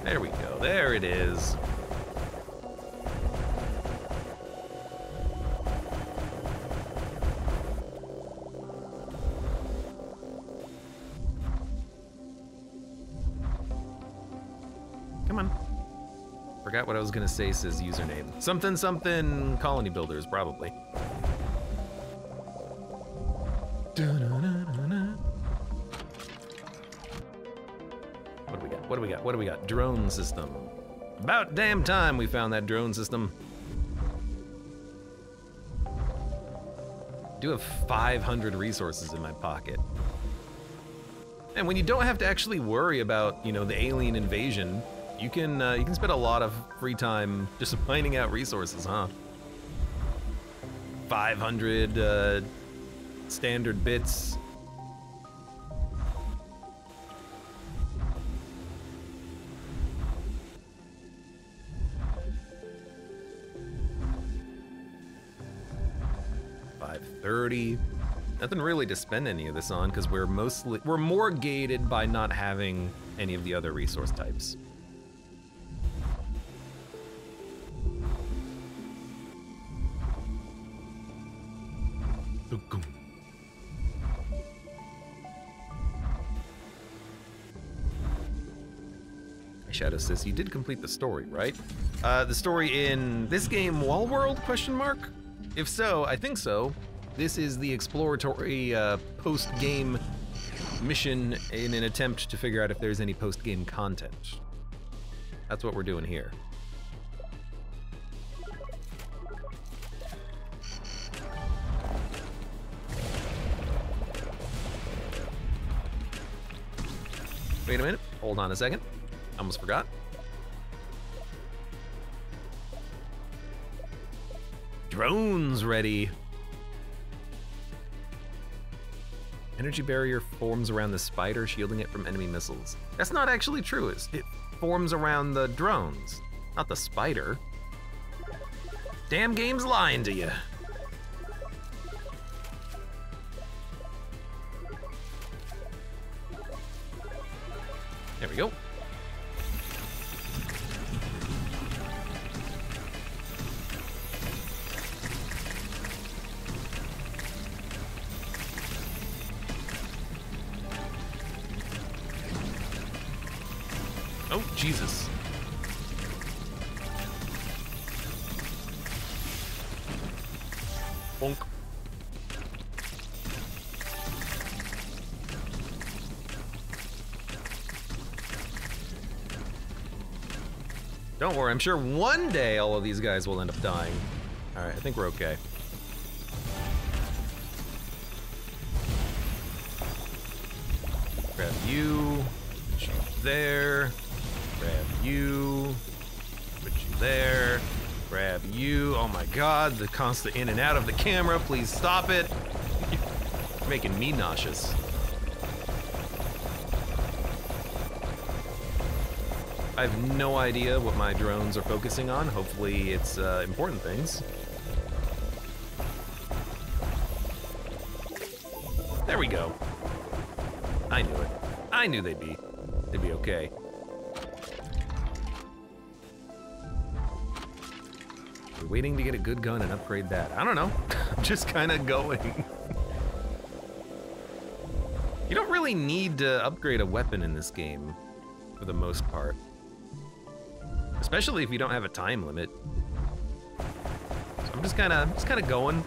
There we go. There it is. Come on. Forgot what I was gonna say, says username. Something, something, colony builders, probably. What do we got? What do we got? What do we got? Drone system. About damn time we found that drone system. I do have 500 resources in my pocket. And when you don't have to actually worry about, you know, the alien invasion, you can spend a lot of free time just mining out resources, huh? 500 standard bits. $530. Nothing really to spend any of this on because we're more gated by not having any of the other resource types. Shadow says you did complete the story, right? The story in this game, Wall World, question mark? If so, I think so. This is the exploratory post-game mission in an attempt to figure out if there's any post-game content. That's what we're doing here. Wait a minute, hold on a second. Almost forgot. Drones ready. Energy barrier forms around the spider, shielding it from enemy missiles. That's not actually true. It forms around the drones, not the spider. Damn game's lying to you. There we go. Oh, Jesus. Bonk. Don't worry, I'm sure one day all of these guys will end up dying. All right, I think we're okay. Grab you, put you there. Grab you, put you there, grab you. Oh my God, the constant in and out of the camera. Please stop it. You're making me nauseous. I have no idea what my drones are focusing on. Hopefully it's important things. There we go. I knew it. I knew they'd be okay. We're waiting to get a good gun and upgrade that. I don't know. I'm just kind of going. You don't really really need to upgrade a weapon in this game, for the most part. Especially if you don't have a time limit. So I'm just kinda going.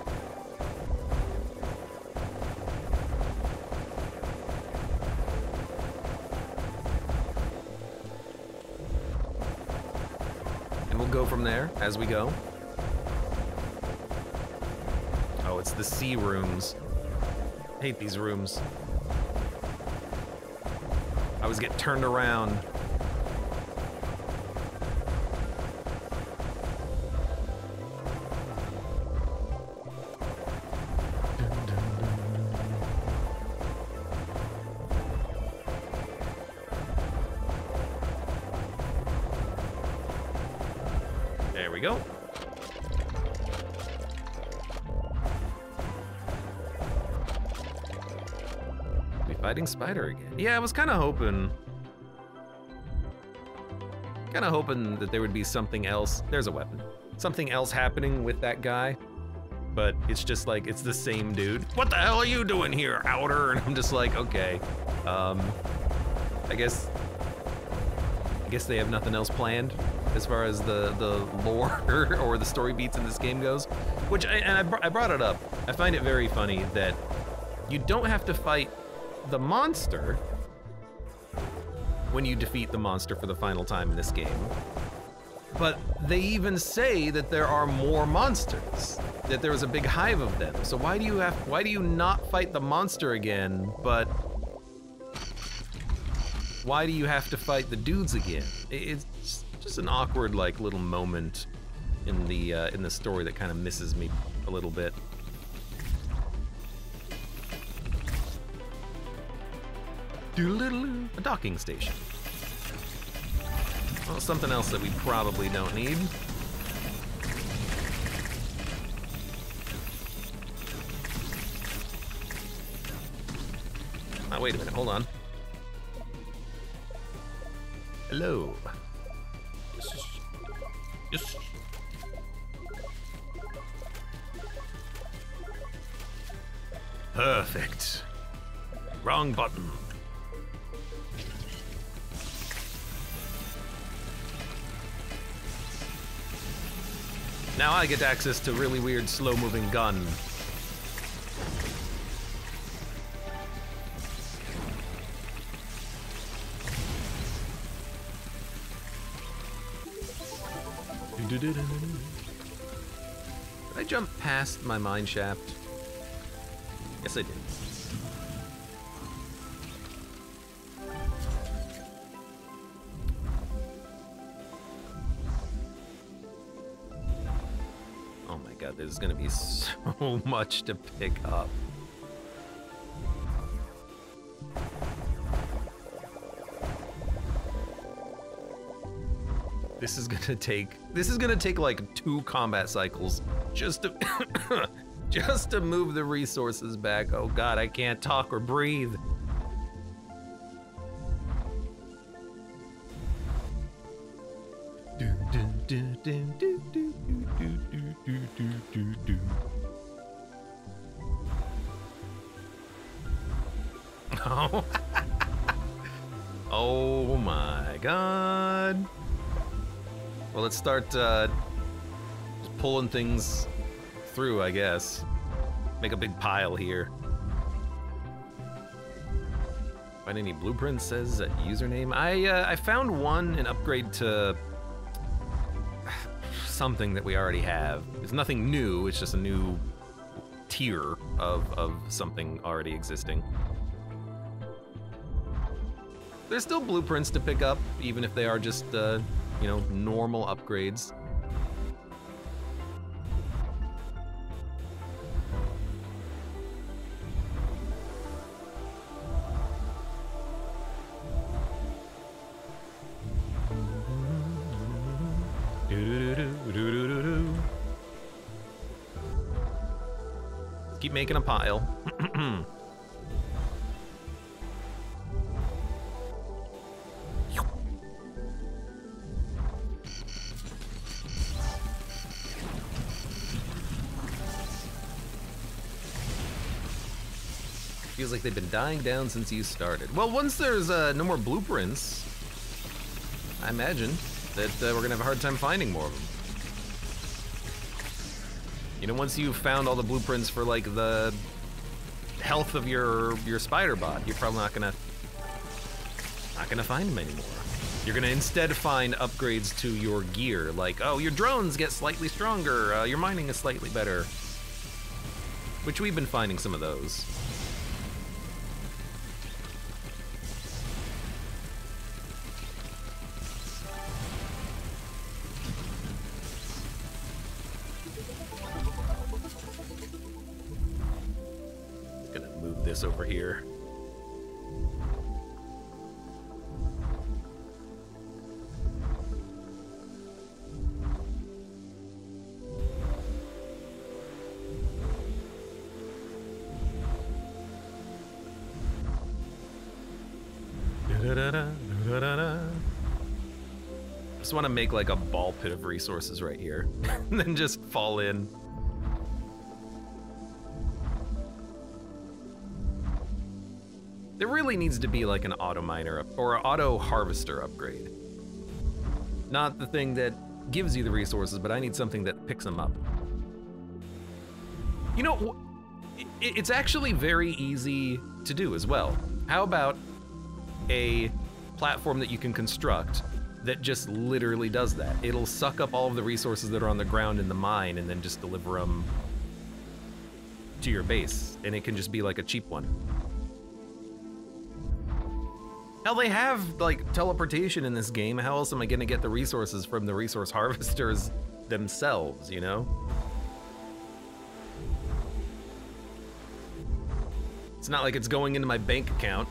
And we'll go from there as we go. Oh, it's the C rooms. I hate these rooms. I always get turned around. There we go. Fighting Spider again. Yeah, I was kind of hoping that there would be something else. There's a weapon. Something else happening with that guy, but it's just like, it's the same dude. What the hell are you doing here, Outer? And I'm just like, okay. I guess they have nothing else planned as far as the lore or the story beats in this game goes. Which, I brought it up. I find it very funny that you don't have to fight the monster when you defeat the monster for the final time in this game. But they even say that there are more monsters, that there was a big hive of them. So why do you not fight the monster again, but why do you have to fight the dudes again? It's just an awkward like little moment in the story that kind of misses me a little bit. A docking station. Well, something else that we probably don't need. Ah, wait a minute, hold on. Hello. Yes. Perfect. Wrong button. Now I get access to really weird slow-moving gun. Did I jump past my mine shaft? Yes, I did. There's gonna be so much to pick up. This is gonna take like 2 combat cycles just to just to move the resources back. Oh God, I can't talk or breathe. Oh. Oh my God. Well, let's start just pulling things through, I guess. Make a big pile here. Find any blueprints? Says username. I found an upgrade to something that we already have. It's nothing new, it's just a new tier of something already existing. There's still blueprints to pick up, even if they are just, you know, normal upgrades. Keep making a pile. Feels like they've been dying down since you started. Well, once there's no more blueprints, I imagine that we're gonna have a hard time finding more of them. You know, once you've found all the blueprints for like the health of your spider bot, you're probably not gonna find them anymore. You're gonna instead find upgrades to your gear, like, oh, your drones get slightly stronger, your mining is slightly better. Which we've been finding some of those. Gonna move this over here. Just want to make like a ball pit of resources right here, and then just fall in. There really needs to be like an auto miner or an auto harvester upgrade. Not the thing that gives you the resources, but I need something that picks them up. You know, it's actually very easy to do as well. How about a platform that you can construct that just literally does that? It'll suck up all of the resources that are on the ground in the mine and then just deliver them to your base, and it can just be like a cheap one. Hell, they have like teleportation in this game. How else am I gonna get the resources from the resource harvesters themselves, you know? It's not like it's going into my bank account.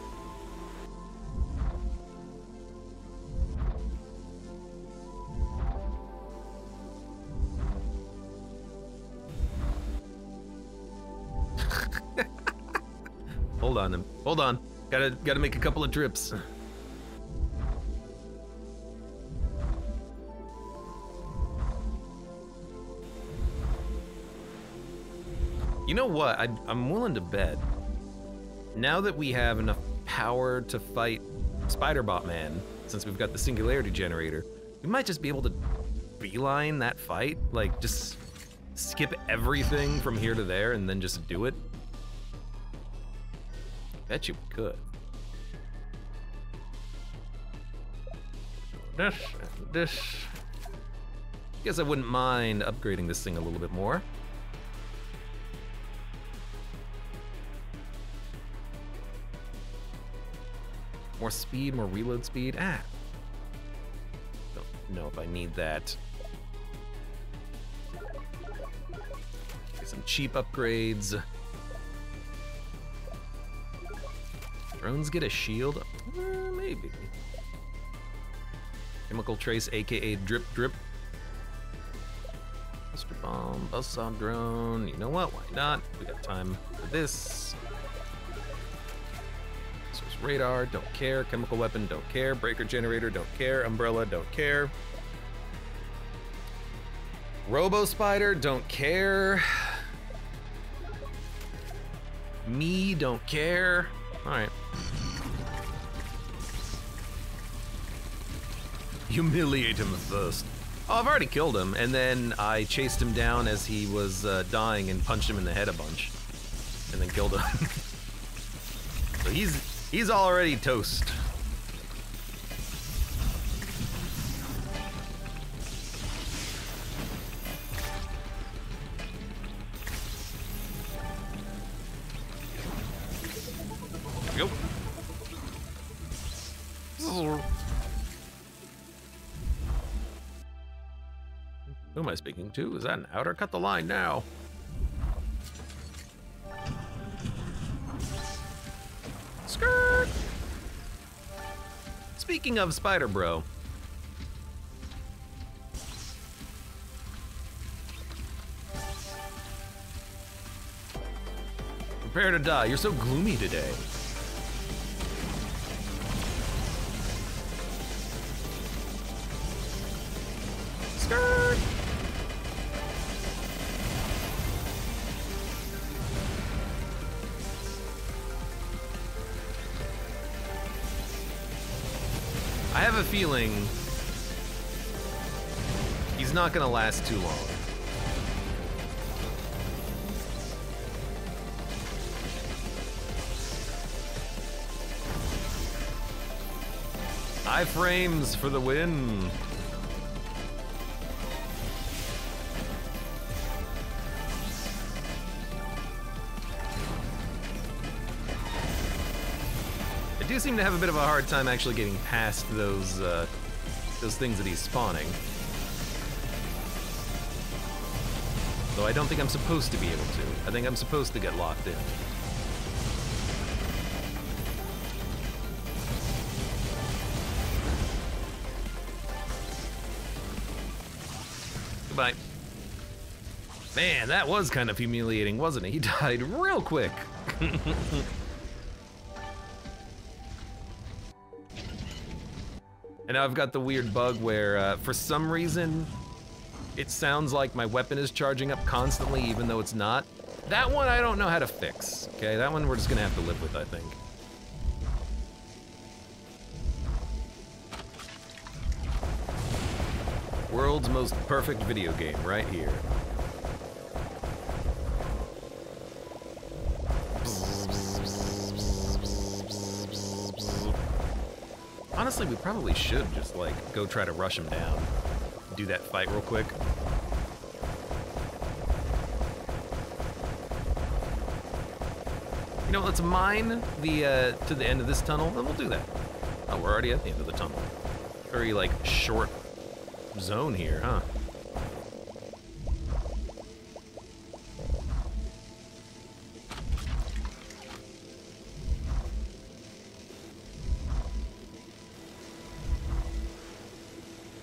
Hold on. Gotta make a couple of trips. You know what? I'm willing to bet. Now that we have enough power to fight Spider-Bot Man, since we've got the Singularity Generator, we might just be able to beeline that fight. Like, just skip everything from here to there and then just do it. Bet you we could. This. Guess I wouldn't mind upgrading this thing a little bit more. More speed, more reload speed. Don't know if I need that. Get some cheap upgrades. Drones get a shield? Maybe. Chemical trace, aka drip drip. Buster bomb, buzzsaw drone. You know what? Why not? We got time for this. Source radar, don't care. Chemical weapon, don't care. Breaker generator, don't care. Umbrella, don't care. Robo spider, don't care. Me, don't care. All right. Humiliate him first. Oh, I've already killed him, and then I chased him down as he was dying and punched him in the head a bunch, and then killed him. So he's already toast. Go. Who am I speaking to? Is that an outer? Cut the line now. Skirt! Speaking of Spider Bro. Prepare to die. You're so gloomy today. Skirt! have a feeling he's not gonna last too long. Iframes for the win. I do seem to have a bit of a hard time actually getting past those things that he's spawning. Though I don't think I'm supposed to be able to. I think I'm supposed to get locked in. Goodbye. Man, that was kind of humiliating, wasn't it? He died real quick. And now I've got the weird bug where, for some reason, it sounds like my weapon is charging up constantly even though it's not. That one I don't know how to fix, okay? That one we're just gonna have to live with, I think. World's most perfect video game, right here. Honestly, we probably should just, like, go try to rush him down. Do that fight real quick. You know, let's mine the, to the end of this tunnel, then we'll do that. Oh, we're already at the end of the tunnel. Very, like, short zone here, huh?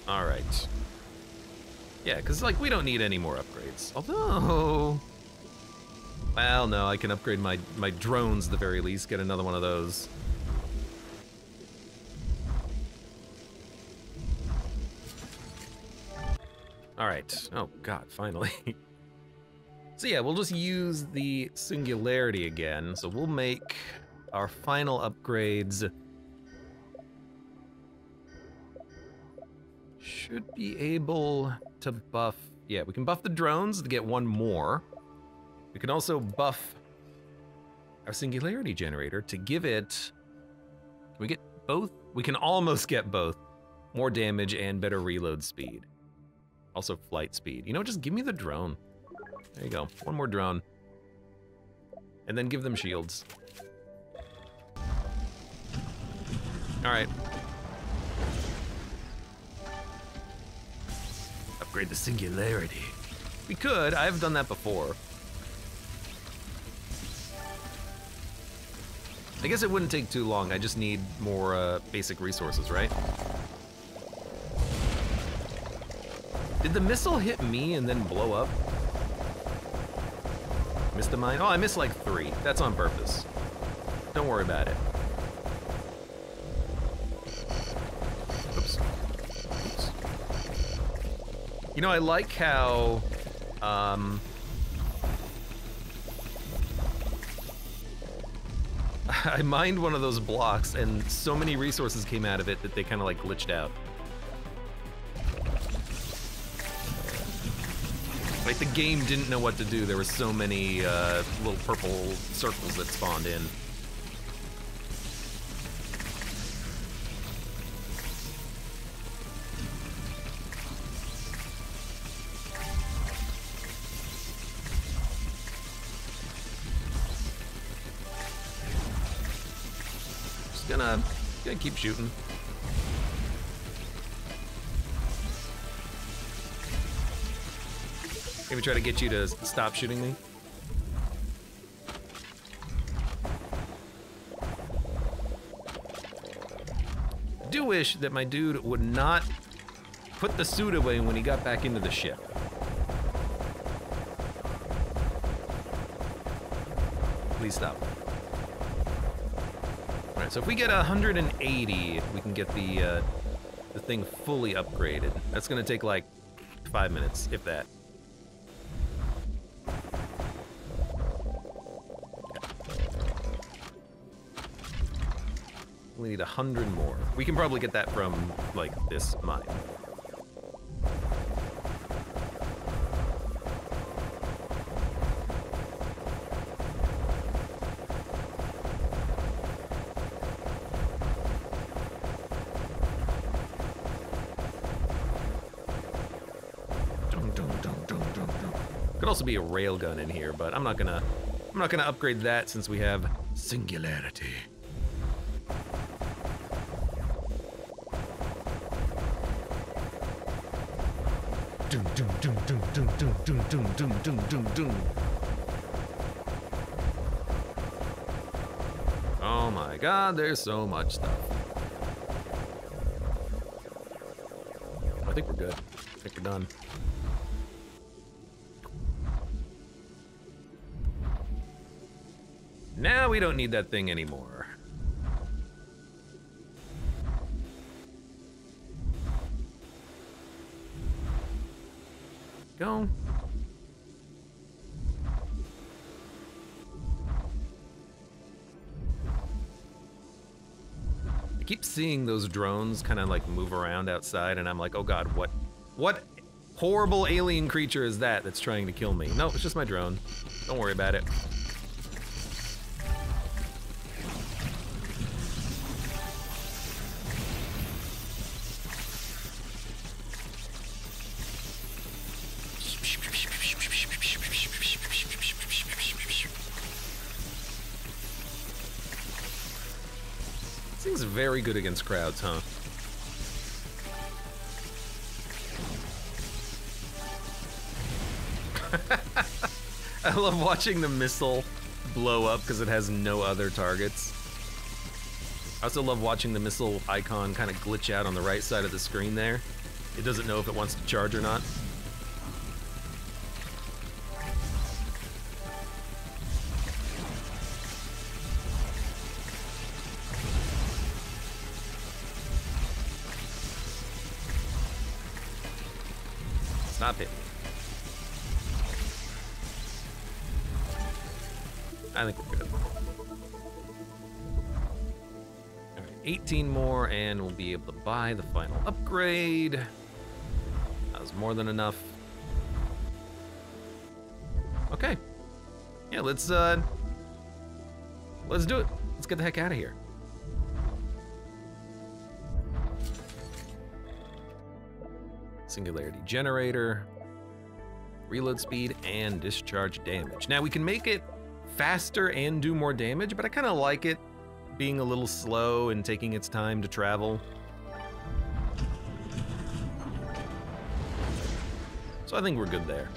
All right. Yeah, because, like, we don't need any more upgrades. Although... Well, no, I can upgrade my drones at the very least, get another one of those. All right. Oh, God, finally. So, yeah, we'll just use the singularity again. So we'll make our final upgrades... Should be able to buff... Yeah, we can buff the drones to get one more. We can also buff our singularity generator to give it... Can we get both? We can almost get both. More damage and better reload speed. Also flight speed. You know, just give me the drone. There you go. One more drone. And then give them shields. All right. Upgrade the singularity. We could. I've done that before. I guess it wouldn't take too long. I just need more basic resources, right? Did the missile hit me and then blow up? Missed a mine? Oh, I missed like 3. That's on purpose. Don't worry about it. Oops. Oops. You know, I like how, I mined one of those blocks and so many resources came out of it that they kind of like glitched out. Like the game didn't know what to do. There were so many little purple circles that spawned in. Just gonna keep shooting. Maybe try to get you to stop shooting me. I do wish that my dude would not put the suit away when he got back into the ship. Please stop. All right, so if we get 180, we can get the thing fully upgraded. That's gonna take like 5 minutes, if that. We need 100 more. We can probably get that from, like, this mine. Could also be a railgun in here, but I'm not gonna upgrade that since we have singularity. Doom doom doom doom doom doom doom doom doom doom doom doom. Oh my god, there's so much stuff. I think we're good. I think we're done. Now we don't need that thing anymore. Go. I keep seeing those drones kind of like move around outside, and I'm like, oh god, what horrible alien creature is that that's trying to kill me? No, it's just my drone. Don't worry about it. This thing's very good against crowds, huh? I love watching the missile blow up because it has no other targets. I also love watching the missile icon kind of glitch out on the right side of the screen there. It doesn't know if it wants to charge or not. Stop hitting me. I think we're good. All right, 18 more and we'll be able to buy the final upgrade. That was more than enough. Okay. Yeah, let's do it. Let's get the heck out of here. Singularity generator, reload speed, and discharge damage. Now we can make it faster and do more damage, but I kind of like it being a little slow and taking its time to travel. So I think we're good there.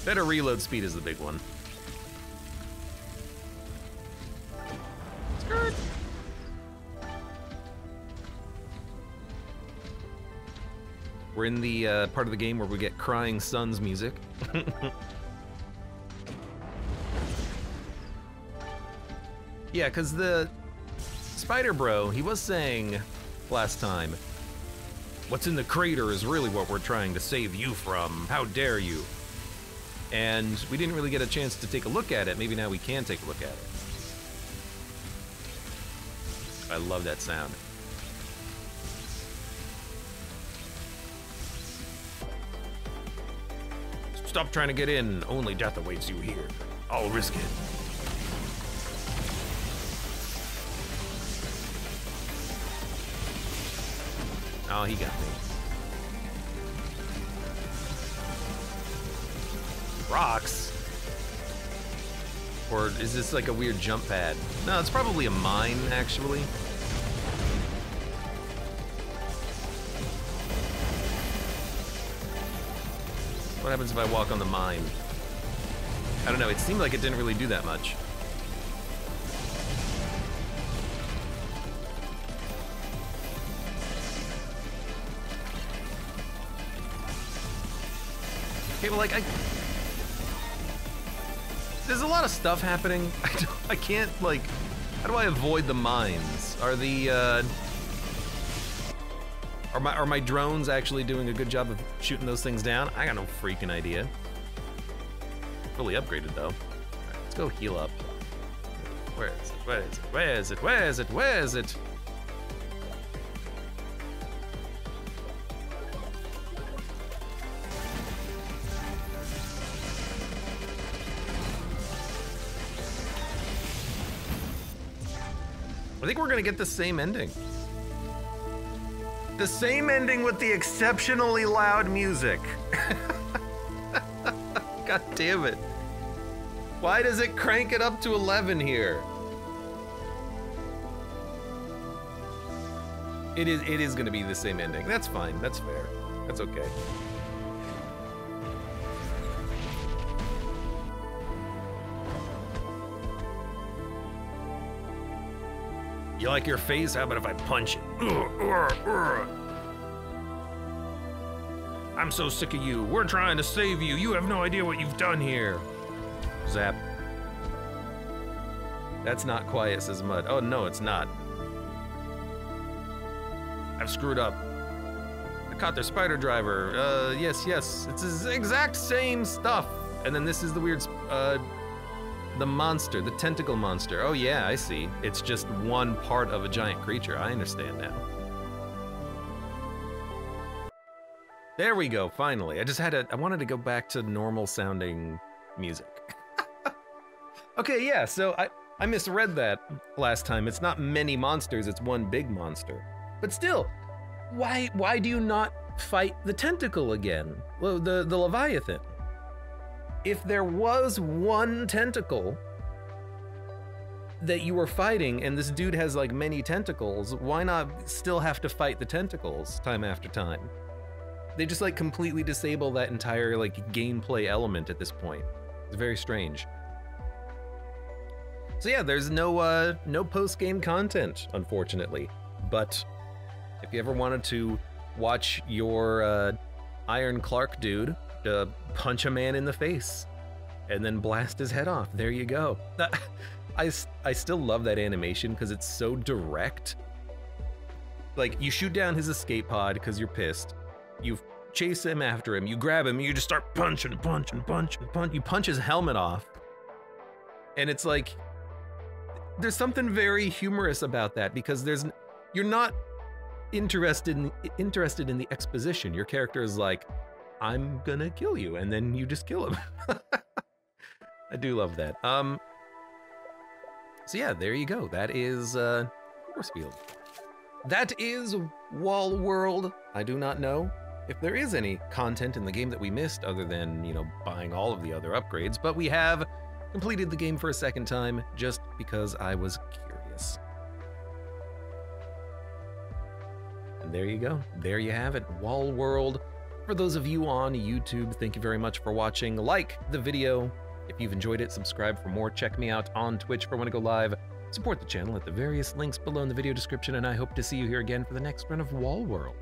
Better reload speed is the big one. Skirt. We're in the part of the game where we get Crying Suns music. Yeah, because the Spider Bro, he was saying last time, what's in the crater is really what we're trying to save you from. How dare you? And we didn't really get a chance to take a look at it. Maybe now we can take a look at it. I love that sound. Stop trying to get in. Only death awaits you here. I'll risk it. Oh, he got me. Rocks? Or is this like a weird jump pad? No, it's probably a mine, actually. What happens if I walk on the mine? I don't know, it seemed like it didn't really do that much. Okay, well, like, there's a lot of stuff happening. I can't, like, how do I avoid the mines? Are the, Are my drones actually doing a good job of shooting those things down? I got no freaking idea. Fully upgraded though. All right, let's go heal up. Where is it? Where is it? Where is it? Where is it? Where is it? I think we're gonna get the same ending. The same ending with the exceptionally loud music. God damn it. Why does it crank it up to 11 here? It is gonna be the same ending. That's fine, that's fair. That's okay. You like your face? How about if I punch it? I'm so sick of you. We're trying to save you. You have no idea what you've done here. Zap. That's not quiet, says Mud. Oh, no, it's not. I've screwed up. I caught their spider driver. Yes. It's the exact same stuff. And then this is the weird, the monster, the tentacle monster. Oh yeah, I see. It's just one part of a giant creature. I understand now. There we go, finally. I wanted to go back to normal sounding music. Okay, yeah, so I misread that last time. It's not many monsters, it's one big monster. But still, why do you not fight the tentacle again? Well, the Leviathan. If there was one tentacle that you were fighting and this dude has like many tentacles, why not still have to fight the tentacles time after time? They just like completely disable that entire like gameplay element at this point. It's very strange. So yeah, there's no post-game content, unfortunately. But if you ever wanted to watch your Iron Clark dude punch a man in the face and then blast his head off, there you go. I still love that animation because it's so direct. Like, you shoot down his escape pod because you're pissed. You chase him after him, you grab him, you just start punching. You punch his helmet off. And it's like, there's something very humorous about that because you're not interested in the exposition. Your character is like, I'm gonna kill you, and then you just kill him. I do love that. So yeah, there you go. That is Forcefield. That is Wall World. I do not know if there is any content in the game that we missed other than, you know, buying all of the other upgrades, but we have completed the game for a second time just because I was curious. And there you go. There you have it. Wall World. For those of you on YouTube, thank you very much for watching. Like the video. If you've enjoyed it, subscribe for more. Check me out on Twitch for when I go live. Support the channel at the various links below in the video description, and I hope to see you here again for the next run of Wall World.